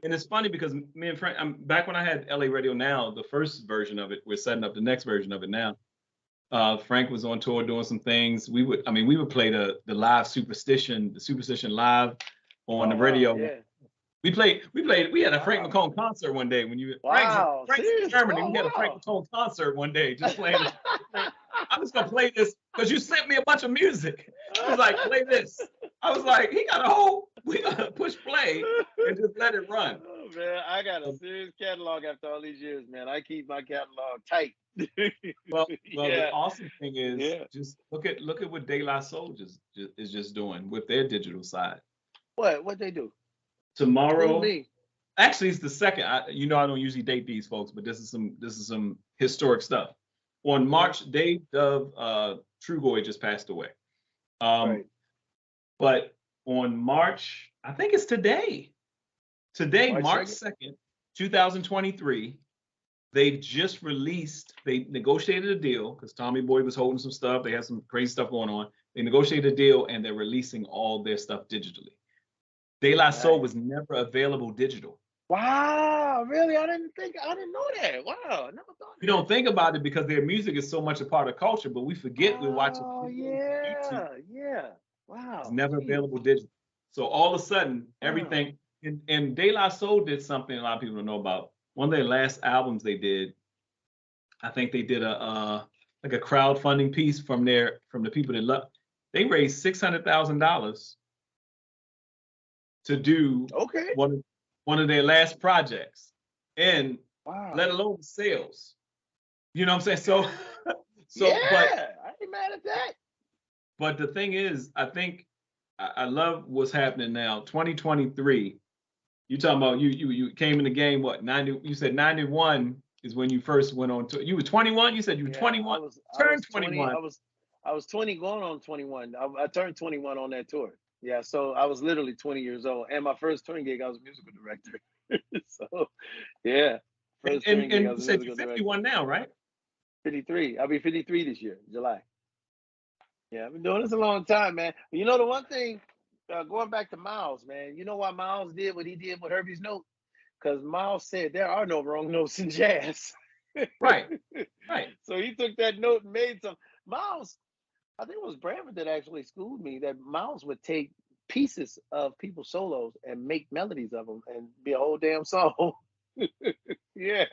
and it's funny because me and Frank, back when I had LA Radio Now, the first version of it, we're setting up the next version of it now. Frank was on tour doing some things. We would play the live Superstition, the Superstition live on the radio. Yeah. We had a Frank McComb concert one day when you Frank's in Germany. We had a Frank McComb concert one day, just playing. I'm just gonna play this because you sent me a bunch of music. I was like, play this. I was like, he got a whole, we gotta push play and just let it run. Oh man, I got a serious catalog after all these years, man. I keep my catalog tight. Well, the awesome thing is just look at what De La Soul is just doing with their digital side. What they do? Tomorrow, actually, it's the second. I don't usually date these folks, but this is some historic stuff. On March, Dave Dove Trugoy just passed away. But on March, I think it's today. Today, March 2nd, 2023, they just released. They negotiated a deal because Tommy Boy was holding some stuff. They had some crazy stuff going on. They negotiated a deal and they're releasing all their stuff digitally. De La Soul was never available digital. Wow, really? I didn't know that. Wow, I never thought. You don't think about it because their music is so much a part of culture, but we forget we're watching. Oh yeah. Wow. It's never available digital. So all of a sudden, everything. And De La Soul did something a lot of people don't know about. One of their last albums they did, I think they did a crowdfunding piece from the people that love. They raised $600,000 to do one of their last projects, and let alone the sales. You know what I'm saying? So I ain't mad at that. But the thing is, I think I love what's happening now. 2023. You talking about you came in the game, what, 90? You said 91. is when you first went on tour. You were 21. You said you were Yeah, 21. I Turned was 20. 21. I was 20 going on 21. I turned 21 on that tour. Yeah, so I was literally 20 years old. And my first touring gig, I was a musical director. So yeah, first touring gig, I And was you a said you're musical director. 51 now, right? 53. I'll be 53 this year, July. Yeah, I've been doing this a long time, man. You know the one thing, going back to Miles, man. You know why Miles did what he did with Herbie's note? Because Miles said there are no wrong notes in jazz. Right. Right. So he took that note and made some. Miles, I think it was Bradford that actually schooled me that Miles would take pieces of people's solos and make melodies of them and be a whole damn song. Yeah,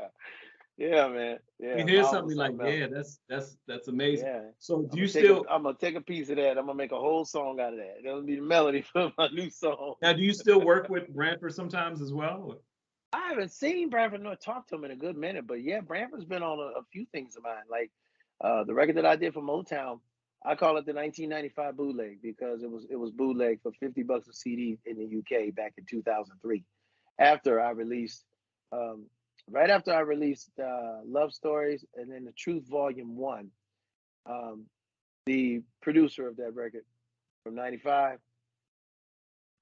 yeah, man. You Yeah, hear Miles something was like, something else. yeah, that's amazing. Yeah. So do you still I'm gonna take a piece of that. I'm gonna make a whole song out of that. That'll be the melody for my new song. now do you still work with Branford sometimes as well? Or- I haven't seen Bradford nor talked to him in a good minute, but yeah, Bradford's been on a few things of mine. Like the record that I did for Motown, I call it the 1995 bootleg because it was bootleg for $50 a CD in the UK back in 2003. After I released, um, right after I released Love Stories and then The Truth Volume One, um, the producer of that record from '95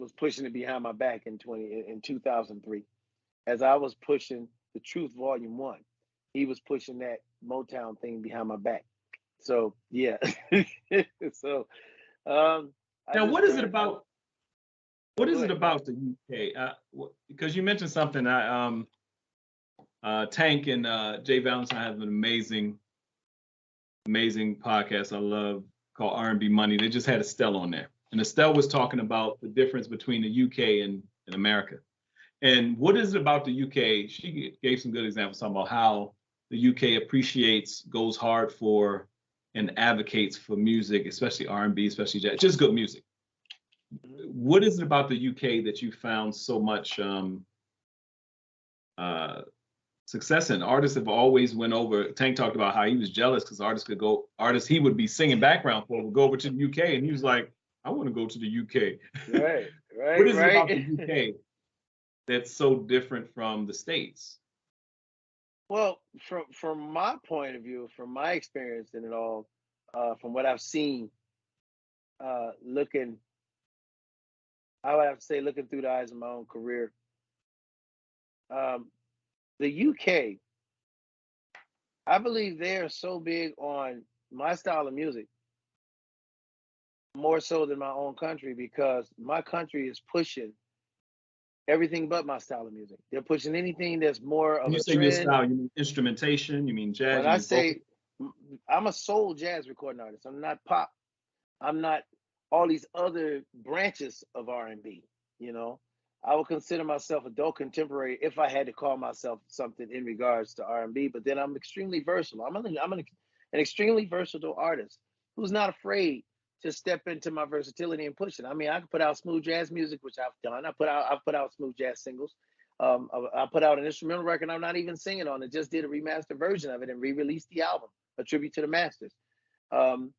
was pushing it behind my back in 2003. As I was pushing The Truth Volume One, he was pushing that Motown thing behind my back. So yeah, so I Now just what is it turned. about Oh, what go is it ahead, go ahead. about the UK? Because you mentioned something I Tank and Jay Valentine have an amazing podcast I love called R&B Money. They just had Estelle on there. And Estelle was talking about the difference between the UK and America. And what is it about the UK? She gave some good examples talking about how the UK appreciates, goes hard for, and advocates for music, especially R&B, especially jazz, just good music. Mhm. What is it about the UK that you found so much uh, success in? Artists have always went over. Tank talked about how he was jealous because artists he would be singing background for would go over to the UK, and he was like, I want to go to the UK. Right, What right, is it about the right. UK that's so different from the States? Well, from my point of view, from my experience in it all, from what I've seen, looking, I would have to say, looking through the eyes of my own career, um, the UK, I believe they are so big on my style of music, more so than my own country, because my country is pushing everything but my style of music. They're pushing anything that's more When of you a say your trend. style, you mean instrumentation, you mean jazz, When you I mean vocal. say I'm a soul jazz recording artist, I'm not pop. I'm not all these other branches of R&B. You know, I would consider myself adult contemporary if I had to call myself something in regards to R&B. But then I'm extremely versatile. An extremely versatile artist who's not afraid to step into my versatility and push it. I mean, I can put out smooth jazz music, which I've done. I've put out smooth jazz singles. I put out an instrumental record I'm not even singing on. It just did a remastered version of it and re-released the album, a tribute to the masters. Um,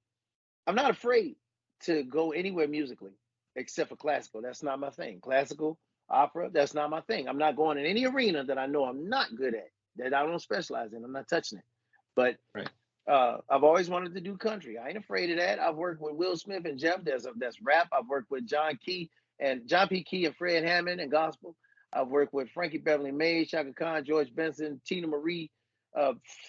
I'm not afraid to go anywhere musically except for classical. That's not my thing. Classical, opera, that's not my thing. I'm not going in any arena that I know I'm not good at, that I don't specialize in. I'm not touching it. But Right. I've always wanted to do country. I ain't afraid of that. I've worked with Will Smith and Jeff. That's rap. I've worked with John P. Key and Fred Hammond and gospel. I've worked with Frankie Beverly May, Shaka Khan, George Benson, Tina Marie,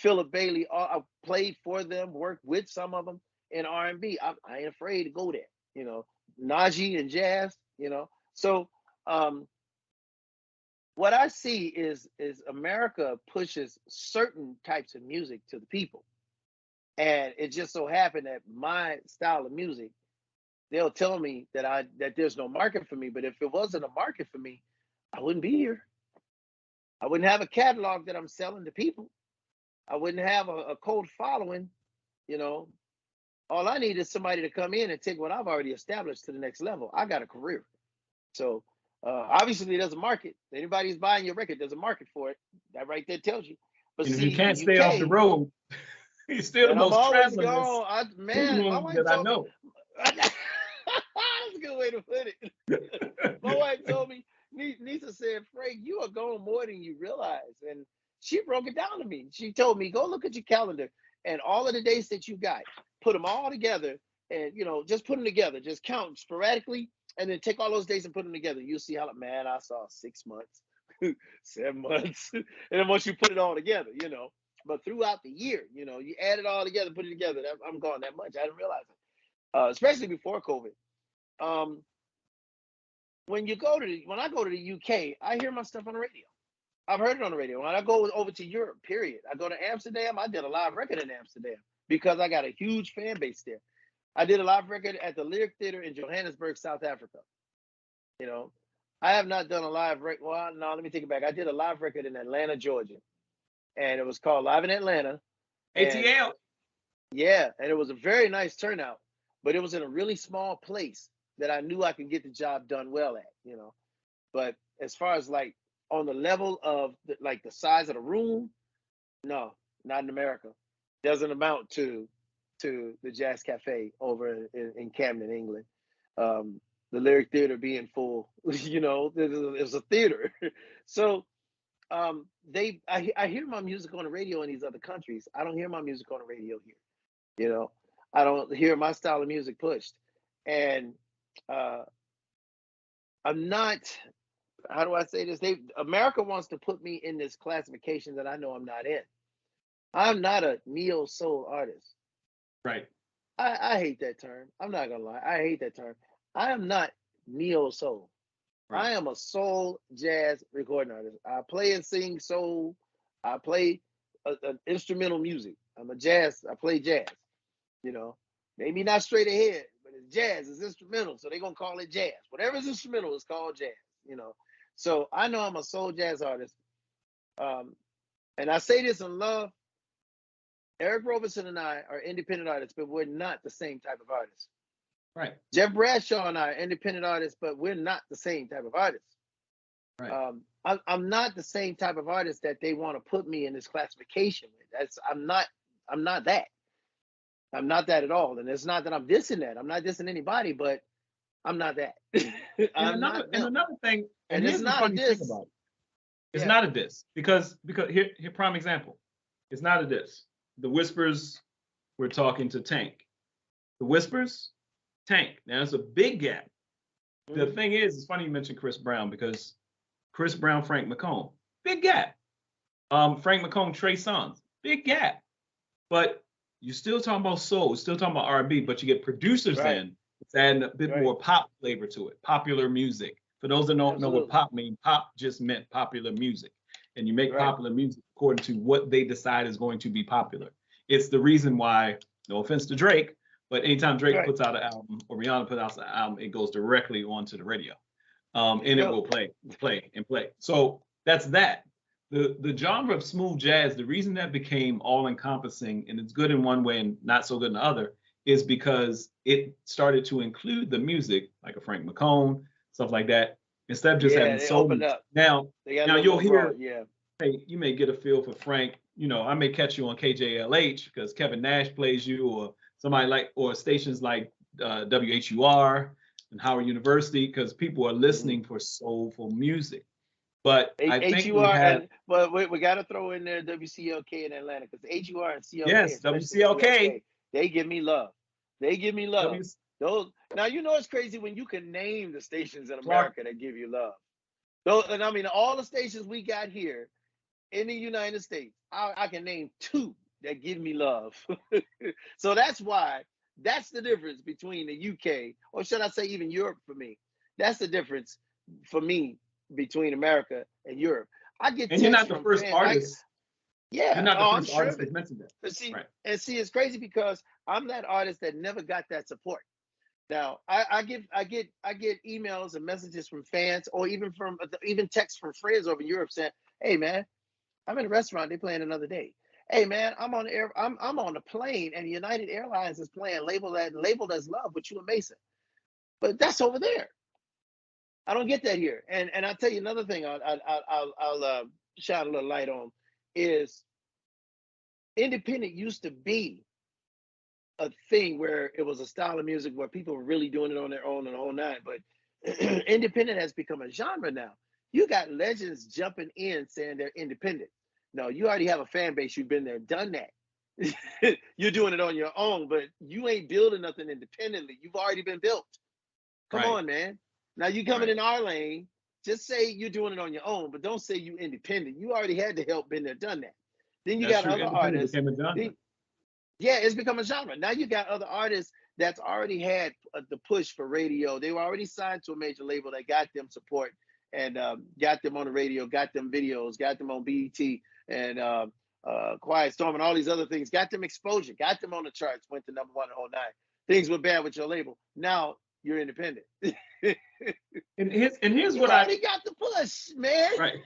Philip Bailey. I've played for them, worked with some of them in R&B. I ain't afraid to go there. You know, Najee and jazz. You know, so um, what I see is America pushes certain types of music to the people, and it just so happened that my style of music, they'll tell me that there's no market for me. But if it wasn't a market for me, I wouldn't be here. I wouldn't have a catalog that I'm selling to people. I wouldn't have a cold following. You know, all I need is somebody to come in and take what I've already established to the next level. I got a career. So obviously there's a market. Anybody who's buying your record, there's a market for it. That right there tells you. But And if you see, the can't stay off the UK, road, you're still the and I'm most always travelingest gone. Man, my hoodlum wife that I told me. know. That's a good way to put it. My wife told me, Nisa said, Frank, you are going more than you realize. And She broke it down to me. She told me, go look at your calendar and all of the dates that you got, put them all together, and just put them together. Just count sporadically, and then take all those days and put them together. You'll see how, man, I saw 6 months, 7 months, and then once you put it all together, But throughout the year, you add it all together, put it together. I'm gone that much. I didn't realize it, especially before COVID. When I go to the UK, I hear my stuff on the radio. I've heard it on the radio. When I go over to Europe, period, I go to Amsterdam. I did a live record in Amsterdam because I got a huge fan base there. I did a live record at the Lyric Theater in Johannesburg, South Africa. I have not done a live record. Well, no, let me take it back. I did a live record in Atlanta, Georgia, and it was called Live in Atlanta. ATL. Yeah, and it was a very nice turnout, but it was in a really small place that I knew I could get the job done well at, But as far as like on the level of the size of the room, no, not in America. Doesn't amount to the Jazz Cafe over in Camden, England. The Lyric Theater being full, there's a theater. So I hear my music on the radio in these other countries. I don't hear my music on the radio here. I don't hear my style of music pushed. And I'm not, how do I say this? America wants to put me in this classification that I know I'm not in. I'm not a neo soul artist. Right. I hate that term. I'm not gonna lie. I hate that term. I am not neo soul. Right. I am a soul jazz recording artist. I play and sing soul. I play instrumental music. I play jazz. Maybe not straight ahead, but it's jazz. It's instrumental, so they're gonna call it jazz. Whatever is instrumental is called jazz. So I know I'm a soul jazz artist, and I say this in love. Eric Roberson and I are independent artists, but we're not the same type of artists. Right. Jeff Bradshaw and I are independent artists, but we're not the same type of artists. Right. I'm not the same type of artist that they want to put me in this classification with. I'm not that. I'm not that at all. And it's not that I'm dissing that. I'm not dissing anybody, but I'm not that. Another thing, and it's not a diss. About it. It's not a diss because here prime example. It's not a diss. The Whispers were talking to Tank. The Whispers, Tank. Now there's a big gap. Mm-hmm. The thing is, it's funny you mentioned Chris Brown because Chris Brown, Frank McComb, big gap. Frank McComb, Trey Songz, big gap. But you're still talking about soul, still talking about R&B, but you get producers in. It's adding a bit more pop flavor to it, popular music. For those that don't know what pop means, pop just meant popular music. And you make popular music according to what they decide is going to be popular. It's the reason why, no offense to Drake, but anytime Drake puts out an album or Rihanna puts out an album, it goes directly onto the radio. And it will play. So that's that. The genre of smooth jazz, the reason that became all-encompassing, and it's good in one way and not so good in the other, is because it started to include the music, like a Frank McComb, stuff like that, instead of just having soul. Now you'll hear, hey, you may get a feel for Frank. I may catch you on KJLH because Kevin Nash plays you, or somebody or stations like WHUR and Howard University, because people are listening for soulful music. But I think we got to throw in there WCLK in Atlanta because HUR and CLK. Yes, WCLK. They give me love. Those now it's crazy when you can name the stations in America that give you love. And I mean all the stations we got here in the United States, I can name 2 that give me love. So that's the difference between the UK, or should I say even Europe for me. That's the difference for me between America and Europe. I get and you're not the first artist. You're not the first artist that mentioned that. But see, it's crazy because I'm that artist that never got that support. Now I get emails and messages from fans, or even texts from friends over in Europe saying, "Hey man, I'm in a restaurant. They're playing Another Day. Hey man, I'm on the plane, and United Airlines is playing labeled as Love with you and Mason." But that's over there. I don't get that here. And I'll tell you another thing. I'll shine a little light on is independent used to be a thing where it was a style of music where people were really doing it on their own and the whole nine. But independent has become a genre now. You got legends jumping in saying they're independent. No, you already have a fan base. You've been there, done that. You're doing it on your own, but you ain't building nothing independently. You've already been built. Come Right. on, man. Now you coming Right. in our lane. Just say you're doing it on your own, but don't say you independent. You already had the help, been there, done that. Then you That's got true. other Independent artists. became a genre. Then, yeah, it's become a genre. Now you got other artists that's already had the push for radio. They were already signed to a major label that got them support and got them on the radio, got them videos, got them on BET and Quiet Storm and all these other things, got them exposure, got them on the charts, went to number one the whole night. Things were bad with your label. Now you're independent. And here's You what already got the push, man. right.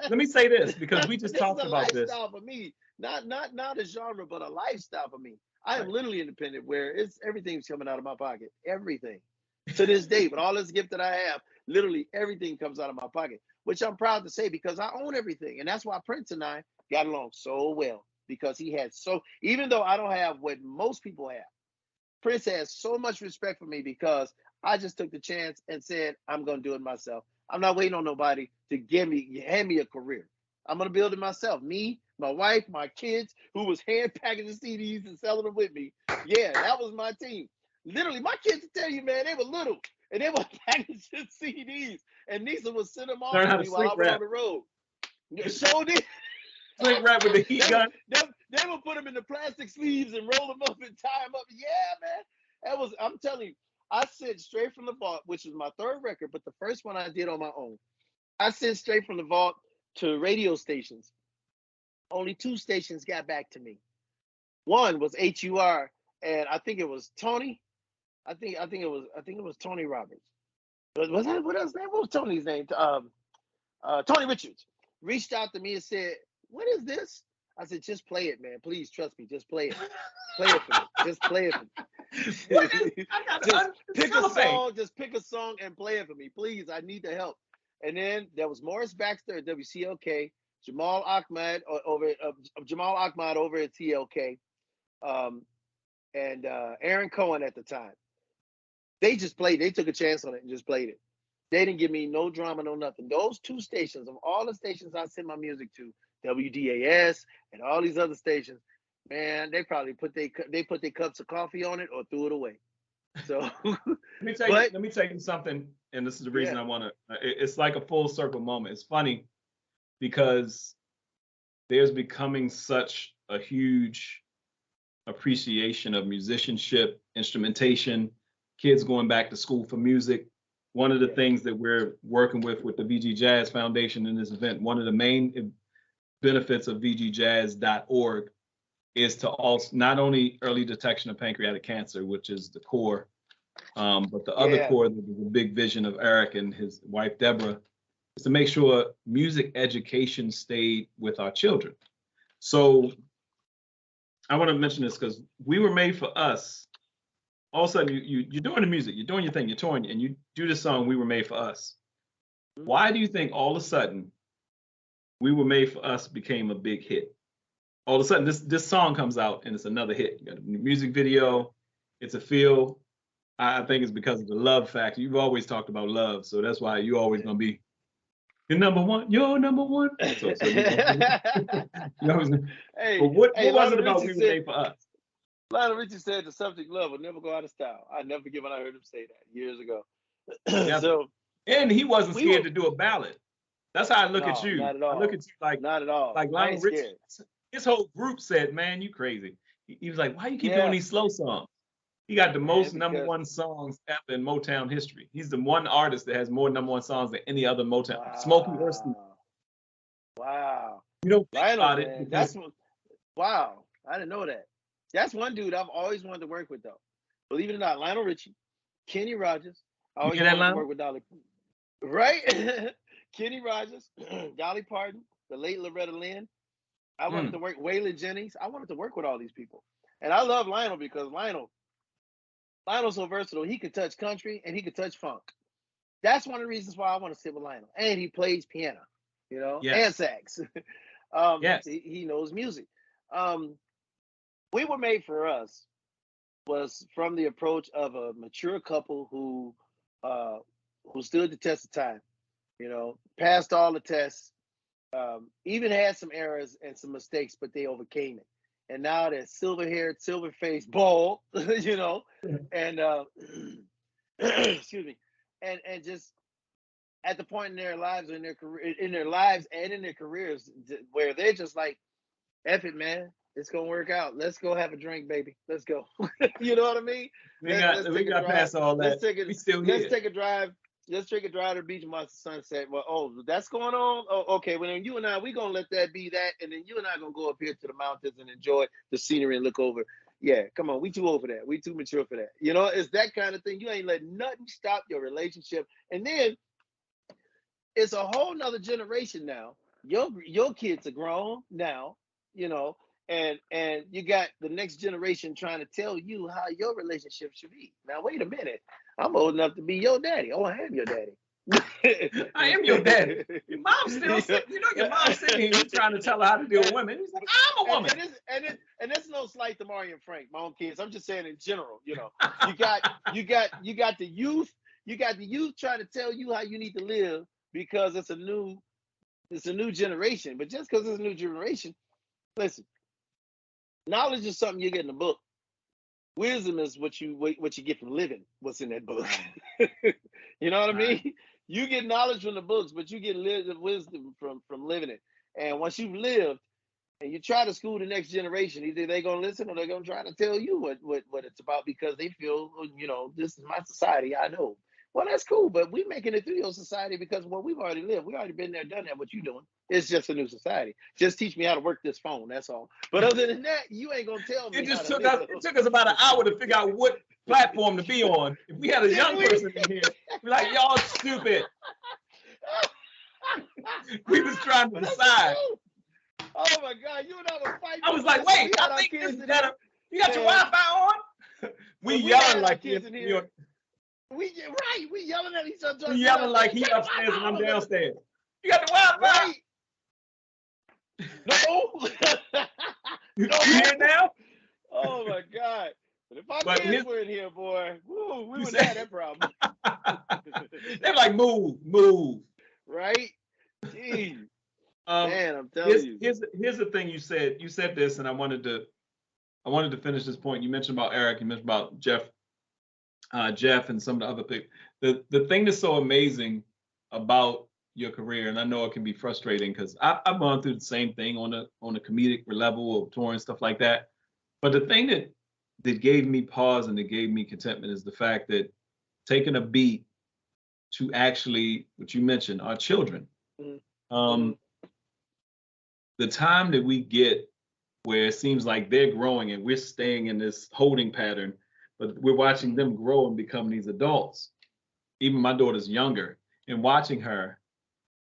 Let me say this because we just This is talked a about this. lifestyle for me, not a genre, but a lifestyle for me. I am Right. literally independent, where it's everything's coming out of my pocket, everything to this day. But all this gift that I have, literally everything comes out of my pocket, which I'm proud to say because I own everything, and that's why Prince and I got along so well because he had even though I don't have what most people have, Prince has so much respect for me because I just took the chance and said, I'm going to do it myself. I'm not waiting on nobody to hand me a career. I'm going to build it myself. Me, my wife, my kids, who was hand packaging CDs and selling them with me. Yeah, that was my team. Literally, my kids tell you, man, they were little and they were packaging CDs. And Nisa would send them off Learn how to to me while I shrink went on wrap. the road. So did. Shrink wrap with the heat gun. They would put them in the plastic sleeves and roll them up and tie them up. Yeah, man. I'm telling you, I sent straight from the vault, which was my third record, but the first one I did on my own. I sent straight from the vault to radio stations. Only 2 stations got back to me. One was HUR, and I think it was Tony. I think it was Tony Roberts. Was that what else name? What was Tony's name? Tony Richards reached out to me and said, "What is this?" I said, "Just play it, man. Please trust me. Just play it. Play it for me. Just play it for me. Just pick a song and play it for me. Please, I need the help." And then there was Morris Baxter at WCLK, Jamal Ahmad over at TLK, and Aaron Cohen at the time. They just played. They took a chance on it and just played it. They didn't give me no drama, no nothing. Those 2 stations, of all the stations I send my music to, WDAS and all these other stations, man, they probably put their cups of coffee on it or threw it away. So let me tell you something, and this is the reason I want to. It's like a full circle moment. It's funny because there's becoming such a huge appreciation of musicianship, instrumentation, kids going back to school for music. One of the things that we're working with the VG Jazz Foundation in this event, one of the main benefits of VGJazz.org is to also not only early detection of pancreatic cancer, which is the core, but the other core, the big vision of Eric and his wife Deborah, is to make sure music education stayed with our children. So I want to mention this because we were made for us. All of a sudden, you're doing the music, you're doing your thing, you're touring, and you do the song "We Were Made for Us." Why do you think all of a sudden "We Were Made for Us" became a big hit? All of a sudden, this song comes out and it's another hit. You got a music video, it's a feel. I think it's because of the love factor. You've always talked about love, so that's why you're always gonna be your number one. You're number one. So you always. Hey, but what was Lionel it about Richie "We Were said, Made for Us"? Lionel Richie said the subject love will never go out of style. I never forget when I heard him say that years ago. So, and he wasn't scared to do a ballad. That's how I look at you. Not at all. I look at you like not at all. like Lionel Richie. His whole group said, "Man, you crazy." He was like, "Why you keep doing these slow songs?" He got the most number one songs ever in Motown history. He's the one artist that has more number one songs than any other Motown. Wow. Smokey or Steve. Wow. You don't think Lionel, about man, it. Because, wow. I didn't know that. That's one dude I've always wanted to work with, though. Believe it or not, Lionel Richie, Kenny Rogers. I always wanted to work with Dolly. Right? Kenny Rogers, Dolly Parton, the late Loretta Lynn. I wanted to work Waylon Jennings. I wanted to work with all these people. And I love Lionel because Lionel's so versatile. He could touch country and he could touch funk. That's one of the reasons why I want to sit with Lionel. And he plays piano, and sax. He knows music. We Were Made for Us was from the approach of a mature couple who stood the test of time, passed all the tests, even had some errors and some mistakes, but they overcame it. And now they're silver-haired, silver-faced, bald, you know, and excuse me, and just at the point in their lives, in their career, in their lives, and in their careers, where they're just like, "F it, man, it's gonna work out. Let's go have a drink, baby. Let's go." You know what I mean? We got past all that. We still here. Let's take a drive. Let's take a drive to the beach and watch the sunset. Well, oh, that's going on. Oh, okay. Well, then you and I, we gonna let that be that, and then you and I gonna go up here to the mountains and enjoy the scenery and look over. Yeah, come on. We too old for that. We too mature for that. You know, it's that kind of thing. You ain't letting nothing stop your relationship. And then it's a whole nother generation now. Your kids are grown now, you know, and you got the next generation trying to tell you how your relationship should be. Now, wait a minute. I'm old enough to be your daddy. Oh, I am your daddy. I am your daddy. Your mom's still sitting, you know, your mom's sitting here trying to tell her how to deal with women. He's like, I'm a woman. And it's no slight to Mario and Frank, my own kids. I'm just saying in general, you know, you got the youth trying to tell you how you need to live because it's a new generation. But just because it's a new generation, listen, knowledge is something you get in a book. Wisdom is what you get from living what's in that book. You know what I mean? You get knowledge from the books, but you get wisdom from living it. And once you've lived and you try to school the next generation, either they're gonna listen or they're gonna try to tell you what it's about because they feel, you know, this is my society, I know. Well, that's cool, but we're making it through your society because we've already lived. We already been there, done that. What you doing? It's just a new society. Just teach me how to work this phone. That's all. But other than that, you ain't gonna tell me. It took us about an hour to figure out what platform to be on. If we had a young person in here, we're like, y'all stupid. We was trying to decide. Oh my God, you and I were fighting. I was like, wait, I think this is better. You got your Wi-Fi on? We yelling like kids in here. We yelling at each other. We yelling like he upstairs and I'm downstairs. You got the Wi-Fi? Right. No. You hear it now? Oh my God. But if our kids were in here, boy, we wouldn't have that problem. They're like, move. Right? Jeez. Man, I'm telling you. Here's the thing you said. You said this, and I wanted to finish this point. You mentioned about Eric, you mentioned about Jeff and some of the other things. The thing that's so amazing about your career, and I know it can be frustrating because I've gone through the same thing on a comedic level of touring, stuff like that. But the thing that gave me pause and that gave me contentment is the fact that taking a beat to actually, what you mentioned, our children. Mm-hmm. The time that we get where it seems like they're growing and we're staying in this holding pattern, but we're watching them grow and become these adults. Even my daughter's younger, and watching her,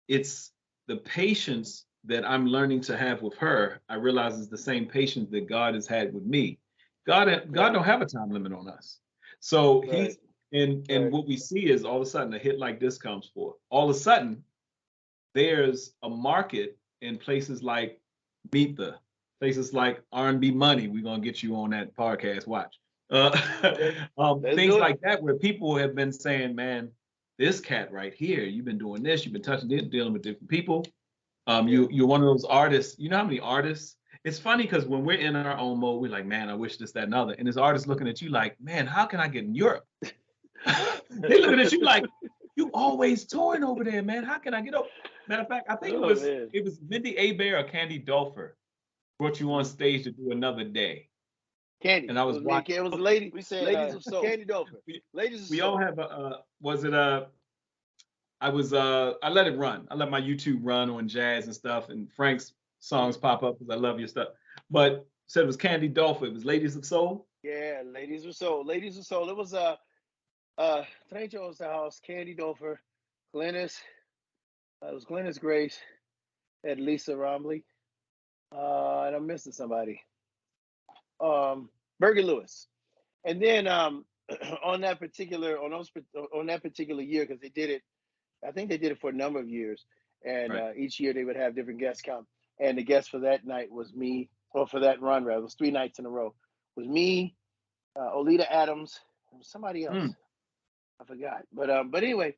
it's the patience that I'm learning to have with her. I realize is the same patience that God has had with me. God don't have a time limit on us. So he's and what we see is all of a sudden a hit like this comes forth. All of a sudden, there's a market in places like Meet places like R&B Money. We're gonna get you on that podcast. Watch. Things like that where people have been saying, man, this cat right here, you've been doing this, you've been touching it, dealing with different people. You're one of those artists. You know how many artists? It's funny because when we're in our own mode, we're like, man, I wish this, that, and other. And this artist looking at you like, man, how can I get in Europe? They looking at you like, you always touring over there, man. How can I get over? Matter of fact, I think it was Mindy Abair or Candy Dulfer brought you on stage to do Another Day. Candy. And I was watching. It was a lady. We said Ladies of Soul. Candy Dulfer. Ladies of Soul. We all have I let it run. I let my YouTube run on jazz and stuff, and Frank's songs pop up because I love your stuff. But said it was Candy Dulfer. It was Ladies of Soul. Yeah, Ladies of Soul. Ladies of Soul. It was Trey Jones' house, Candy Dulfer, Glennis. It was Glennis Grace, and Lisa Romley. And I'm missing somebody. Bergen Lewis. And then on that particular year, because they did it, I think they did it for a number of years, and each year they would have different guests come. And the guest for that night was me, or for that run rather, it was 3 nights in a row. It was me, Olita Adams, and somebody else. I forgot. But anyway,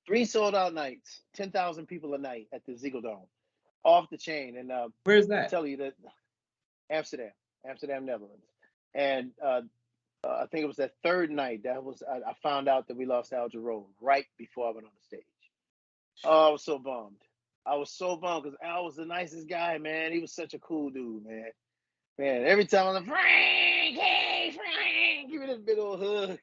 3 sold out nights, 10,000 people a night at the Ziegler Dome, off the chain. And Where's I that? tell you that Amsterdam, Netherlands. And I think it was that third night I found out that we lost Al Jarreau right before I went on the stage. Oh, I was so bummed. Because Al was the nicest guy, man. He was such a cool dude, man. Man, every time I'm like, Frank, hey, Frank, give me this big old hug.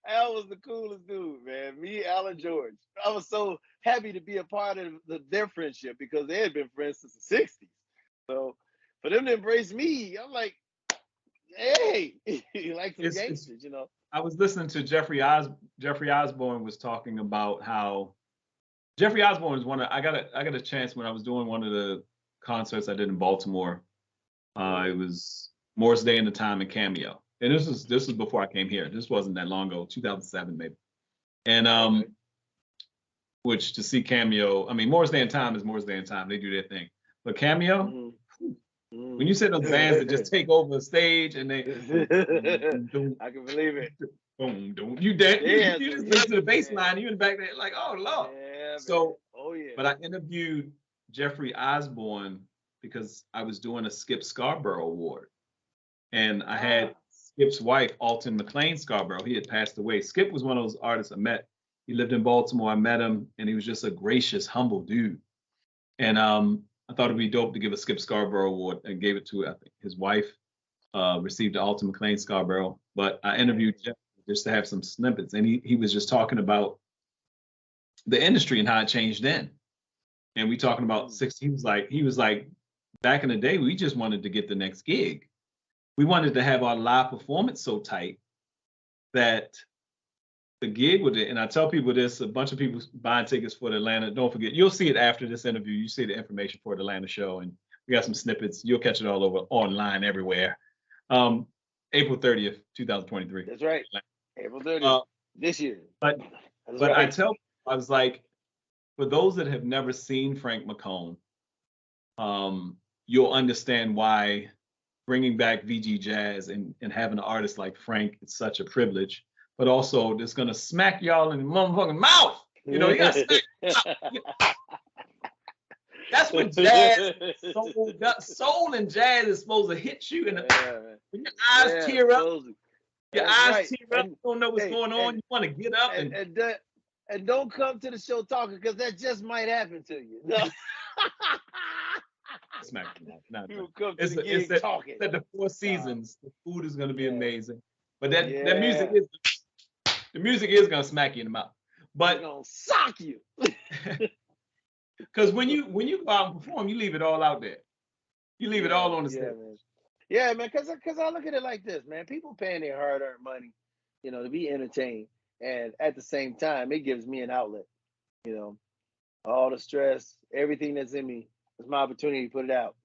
Al was the coolest dude, man. Me, Al, and George. I was so happy to be a part of their friendship because they had been friends since the 60s. So for them to embrace me, I'm like, hey, like some gangsters, you know. I was listening to Jeffrey Osborne was talking about how Jeffrey Osborne is I got a chance when I was doing one of the concerts I did in Baltimore. It was Morris Day and the Time and Cameo. And this was before I came here. This wasn't that long ago, 2007 maybe. And which to see Cameo, I mean Morris Day and Time is Morris Day and Time. They do their thing. But Cameo, when you say those bands that just take over the stage and they I can believe it. Boom, boom. You just listen to the bass line, you in the back there like, oh Lord. Yeah, so oh yeah. But I interviewed Jeffrey Osborne because I was doing a Skip Scarborough Award. And I had Skip's wife, Alton McLean Scarborough. He had passed away. Skip was one of those artists I met. He lived in Baltimore. I met him, and he was just a gracious, humble dude. And I thought it'd be dope to give a Skip Scarborough Award, and gave it to, I think, his wife. Received the Alton McLean Scarborough. But I interviewed Jeff just to have some snippets, and he was just talking about the industry and how it changed then. And we talking about he was like, back in the day, we just wanted to get the next gig. We wanted to have our live performance so tight that the gig would, and I tell people this, a bunch of people buying tickets for the Atlanta, don't forget, you'll see it after this interview, you see the information for the Atlanta show, and we got some snippets, you'll catch it all over online everywhere. April 30th, 2023. That's right, April 30th, this year. But right. I tell people, I was like, for those that have never seen Frank McComb, you'll understand why bringing back VG Jazz and having an artist like Frank is such a privilege, but also it's gonna smack y'all in the motherfucking mouth. You know, you gotta smack. That's what jazz, soul and jazz is supposed to hit you, and when your eyes tear up, you don't know what's going on. You want to get up and don't come to the show talking, because that just might happen to you. No. You come to the gig talking. At the Four Seasons, the food is going to be amazing, but that music is going to smack you in the mouth. But it's going to sock you. Because when you go out and perform, you leave it all out there. You leave it all on the stage. Man. Yeah, man. Because I look at it like this, man. People paying their hard-earned money, you know, to be entertained, and at the same time, it gives me an outlet. You know, all the stress, everything that's in me. It's my opportunity to put it out.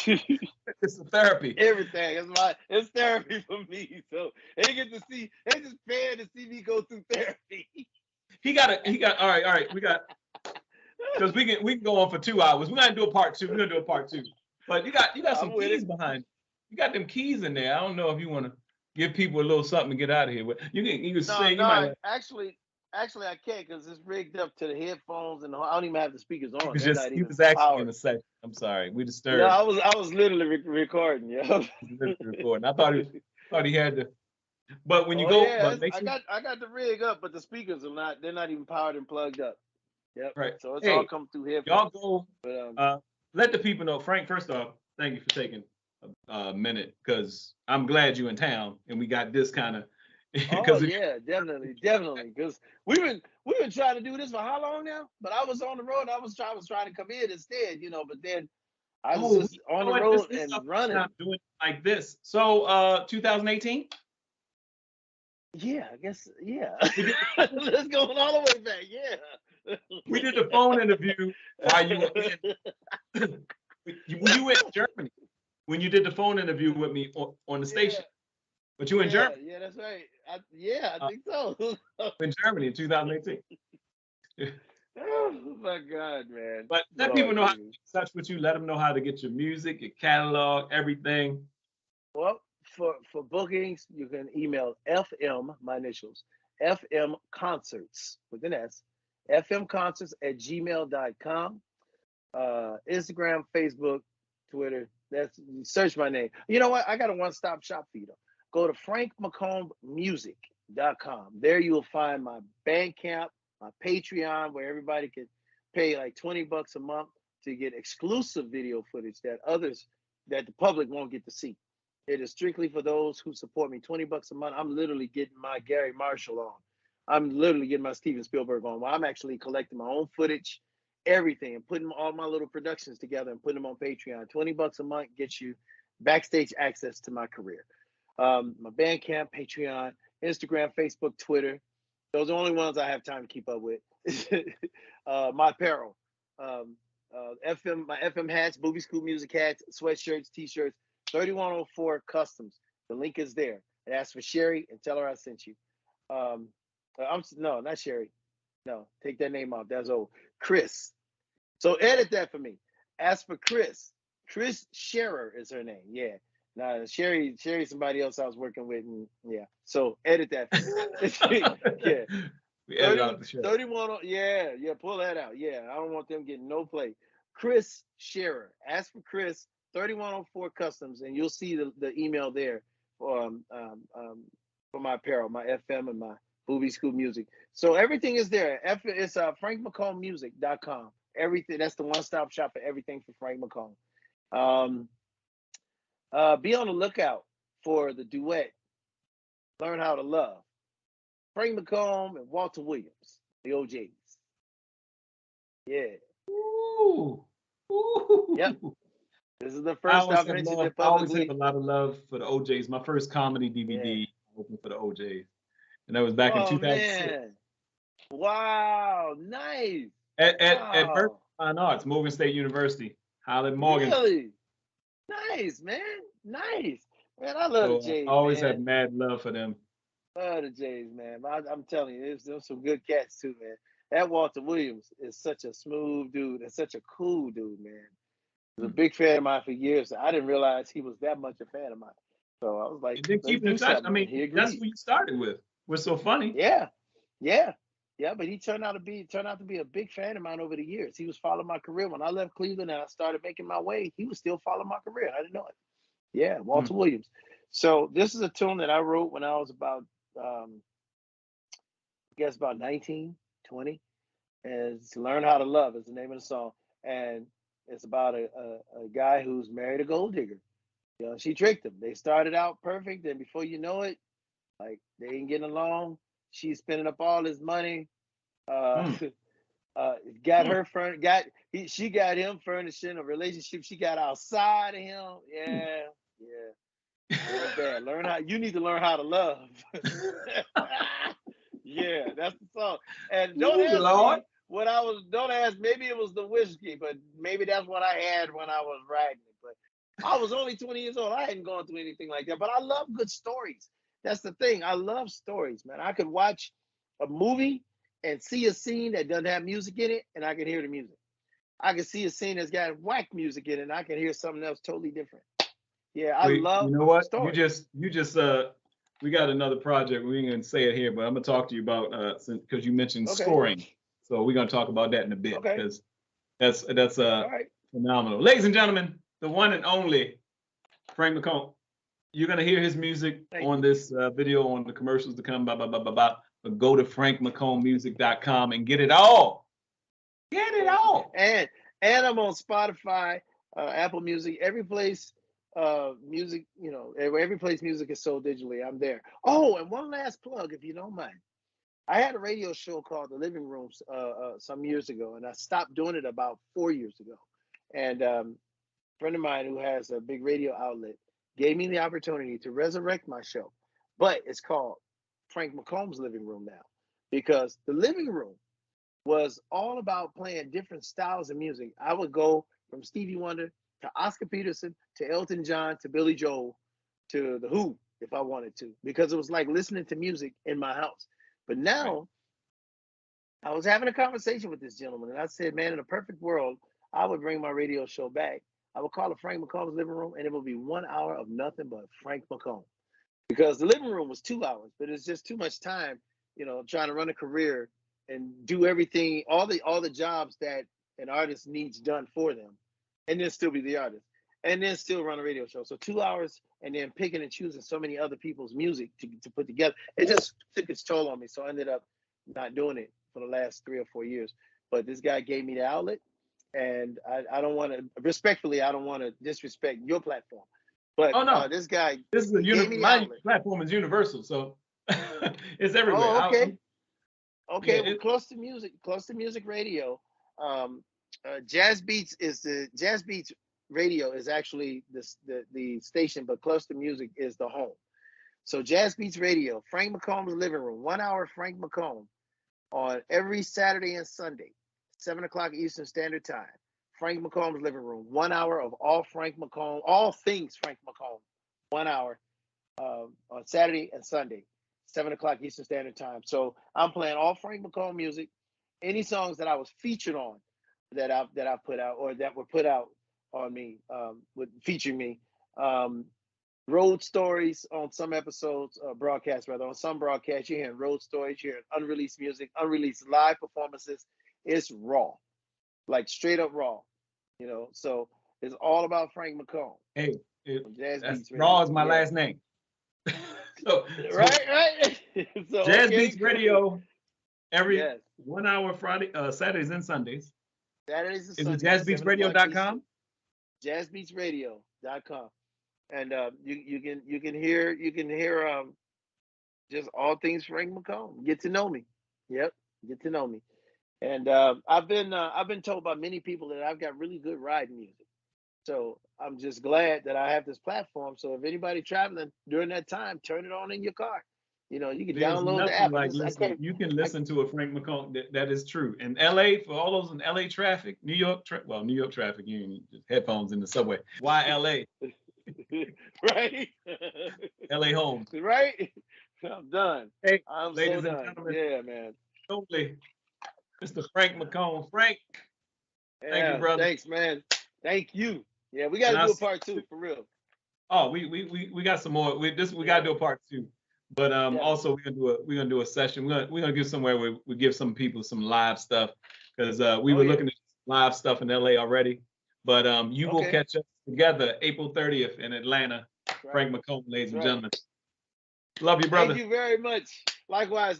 It's a therapy. Everything. It's therapy for me. So they just paying to see me go through therapy. All right. We got, because we can go on for 2 hours. We're gonna do a part two. But you got some keys behind. You got them keys in there. I don't know if you want to give people a little something to get out of here. You can sing. No, actually, I can't, because it's rigged up to the headphones, and I don't even have the speakers on. He was actually in the session. I'm sorry, we disturbed. No, I was literally recording. Yeah, recording. I thought he had to. But when you I got the rig up, but the speakers are not. They're not even powered and plugged up. Yep. Right. So it's all come through headphones. Y'all go. But, let the people know. Frank, first off, thank you for taking a minute, because I'm glad you're in town and we got this kind of. Definitely, because we've been trying to do this for how long now? But I was on the road. I was trying to come in instead, you know. But then I was just on the road and running. I'm doing like this. So 2018. Yeah, I guess. Yeah, let's go all the way back. Yeah, we did the phone interview while you were you were in Germany when you did the phone interview with me on the station. But you in Germany? Yeah, that's right. I think so. In Germany in 2018. Oh my God, man! But let people know how to get in touch with you. Let them know how to get your music, your catalog, everything. Well, for bookings, you can email FM, my initials, FM Concerts with an S, fmconcerts@gmail.com. Instagram, Facebook, Twitter. That's search my name. You know what? I got a one-stop shop for you though. Go to frankmccombmusic.com. There you will find my Bandcamp, my Patreon, where everybody can pay like $20 a month to get exclusive video footage that the public won't get to see. It is strictly for those who support me. $20 a month. I'm literally getting my Gary Marshall on. I'm literally getting my Steven Spielberg on. Well, I'm actually collecting my own footage, everything, and putting all my little productions together and putting them on Patreon. $20 a month gets you backstage access to my career. My Bandcamp, Patreon, Instagram, Facebook, Twitter. Those are the only ones I have time to keep up with. My apparel, my FM hats, Booby Scoop Music hats, sweatshirts, t-shirts, 3104 Customs. The link is there. And ask for Sherry and tell her I sent you. No, not Sherry. No, take that name off. That's old. Chris. So edit that for me. Ask for Chris. Chris Scherer is her name. Yeah. Now Sherry's somebody else I was working with, and yeah. So edit that for me. Yeah. We edit out the show. 31. Yeah, pull that out. Yeah, I don't want them getting no play. Chris Scherer. Ask for Chris, 3104 Customs, and you'll see the email there for my apparel, my FM and my Booby Scoop Music. So everything is there. It's frankmccombmusic.com. Everything. That's the one-stop shop for everything for Frank McComb. Be on the lookout for the duet, Learn How to Love. Frank McComb and Walter Williams, the OJs. Yeah. Ooh. Ooh. Yep. This is the first I've mentioned it publicly. I always have a lot of love for the OJs. My first comedy DVD opened for the OJs. And that was back in 2006. Man. Wow, nice. At Berkeley Fine Arts, Morgan State University. Holland Morgan. Really? Nice, man. Nice. Man, I love the Jays. I always man. had mad love for them. Love the Jays, man. I'm telling you, there's some good cats too, man. That Walter Williams is such a smooth dude and such a cool dude, man. He was a big fan of mine for years. I didn't realize he was that much a fan of mine. So I was like, then keep in touch. I mean, that's what you started with. What's so funny? Yeah. But he turned out to be a big fan of mine over the years. He was following my career. When I left Cleveland and I started making my way, he was still following my career. I didn't know it. Yeah, Walter Williams. So this is a tune that I wrote when I was about, about 19, 20. And it's Learn How to Love is the name of the song. And it's about a guy who's married a gold digger. You know, she tricked him. They started out perfect, and before you know it, like they ain't getting along. She's spending up all his money. She got him furnishing a relationship she got outside of him. Yeah. Real bad. You need to learn how to love. Yeah, that's the song. And don't ask, maybe it was the whiskey, but maybe that's what I had when I was writing it. But I was only 20 years old. I hadn't gone through anything like that. But I love good stories. That's the thing. I love stories, man. I could watch a movie and see a scene that doesn't have music in it, and I can hear the music. I can see a scene that's got whack music in it, and I can hear something else totally different. Yeah, I love. You know what? Stories. You just we got another project. We ain't gonna say it here, but I'm gonna talk to you about because you mentioned scoring. So we're gonna talk about that in a bit because that's phenomenal. Ladies and gentlemen, the one and only Frank McComb. You're gonna hear his music on this video, on the commercials to come. But go to frankmccombmusic.com and get it all. Get it all. And I'm on Spotify, Apple Music, every place. Music, every place music is sold digitally, I'm there. Oh, and one last plug, if you don't mind. I had a radio show called The Living Room some years ago, and I stopped doing it about 4 years ago. And a friend of mine who has a big radio outlet gave me the opportunity to resurrect my show. But it's called Frank McComb's Living Room now, because The Living Room was all about playing different styles of music. I would go from Stevie Wonder to Oscar Peterson, to Elton John, to Billy Joel, to The Who, if I wanted to, because it was like listening to music in my house. But now, I was having a conversation with this gentleman, and I said, man, in a perfect world, I would bring my radio show back. I would call it Frank McComb's Living Room, and it would be 1 hour of nothing but Frank McComb. Because The Living Room was 2 hours, but it's just too much time trying to run a career and do everything, all the jobs that an artist needs done for them, and then still be the artist, and then still run a radio show. So 2 hours, and then picking and choosing so many other people's music to put together. It just took its toll on me. So I ended up not doing it for the last 3 or 4 years. But this guy gave me the outlet, and I don't want to, respectfully, I don't want to disrespect your platform. But Oh no, this guy, this is my platform is universal, so it's everywhere. Oh, okay. Okay, Yeah, well, Close to Music Radio. Jazz Beats Radio is actually the station, but Close to Music is the home. So Jazz Beats Radio, Frank McComb's Living Room, 1 hour Frank McComb on every Saturday and Sunday, 7 o'clock Eastern Standard Time. Frank McComb's Living Room, 1 hour of all things Frank McComb, 1 hour on Saturday and Sunday, 7 o'clock Eastern Standard Time. So I'm playing all Frank McComb music, any songs that I was featured on that I put out or that were put out on me, would feature me. Road stories on some episodes, broadcasts rather. On some broadcasts, you're hearing road stories, you're hearing unreleased music, unreleased live performances. It's raw, like straight up raw, So it's all about Frank McComb. Hey, Jazz Beats Radio. Raw is my last name. Right. So, Jazz Beats Radio every Yes. 1 hour Friday, Saturdays and Sundays. Saturdays and Is Sundays. it jazzbeatsradio.com? Jazzbeatsradio.com. And you can hear just all things Frank McComb. Get to know me. Yep, get to know me. And I've been told by many people that I've got really good ride music. So I'm just glad that I have this platform. So if anybody traveling during that time, turn it on in your car. You can download the app. You can listen to a Frank McComb. That is true. In LA, for all those in LA traffic, New York traffic, you need just headphones in the subway. Why LA? Right. LA home. Right. I'm done. Hey, I'm ladies so and done. gentlemen. Yeah, man. Totally. Mr. Frank McComb. Frank. Yeah, Thank you, brother. Thanks, man. Thank you. Yeah, we got to do a part 2 for real. Oh, we got some more. We got to do a part 2. But also we're gonna do a session. We're gonna do somewhere where we give some people some live stuff, because we were looking at live stuff in LA already. But you will catch us together April 30th in Atlanta. Frank McComb, ladies and gentlemen. Love you, brother. Thank you very much. Likewise.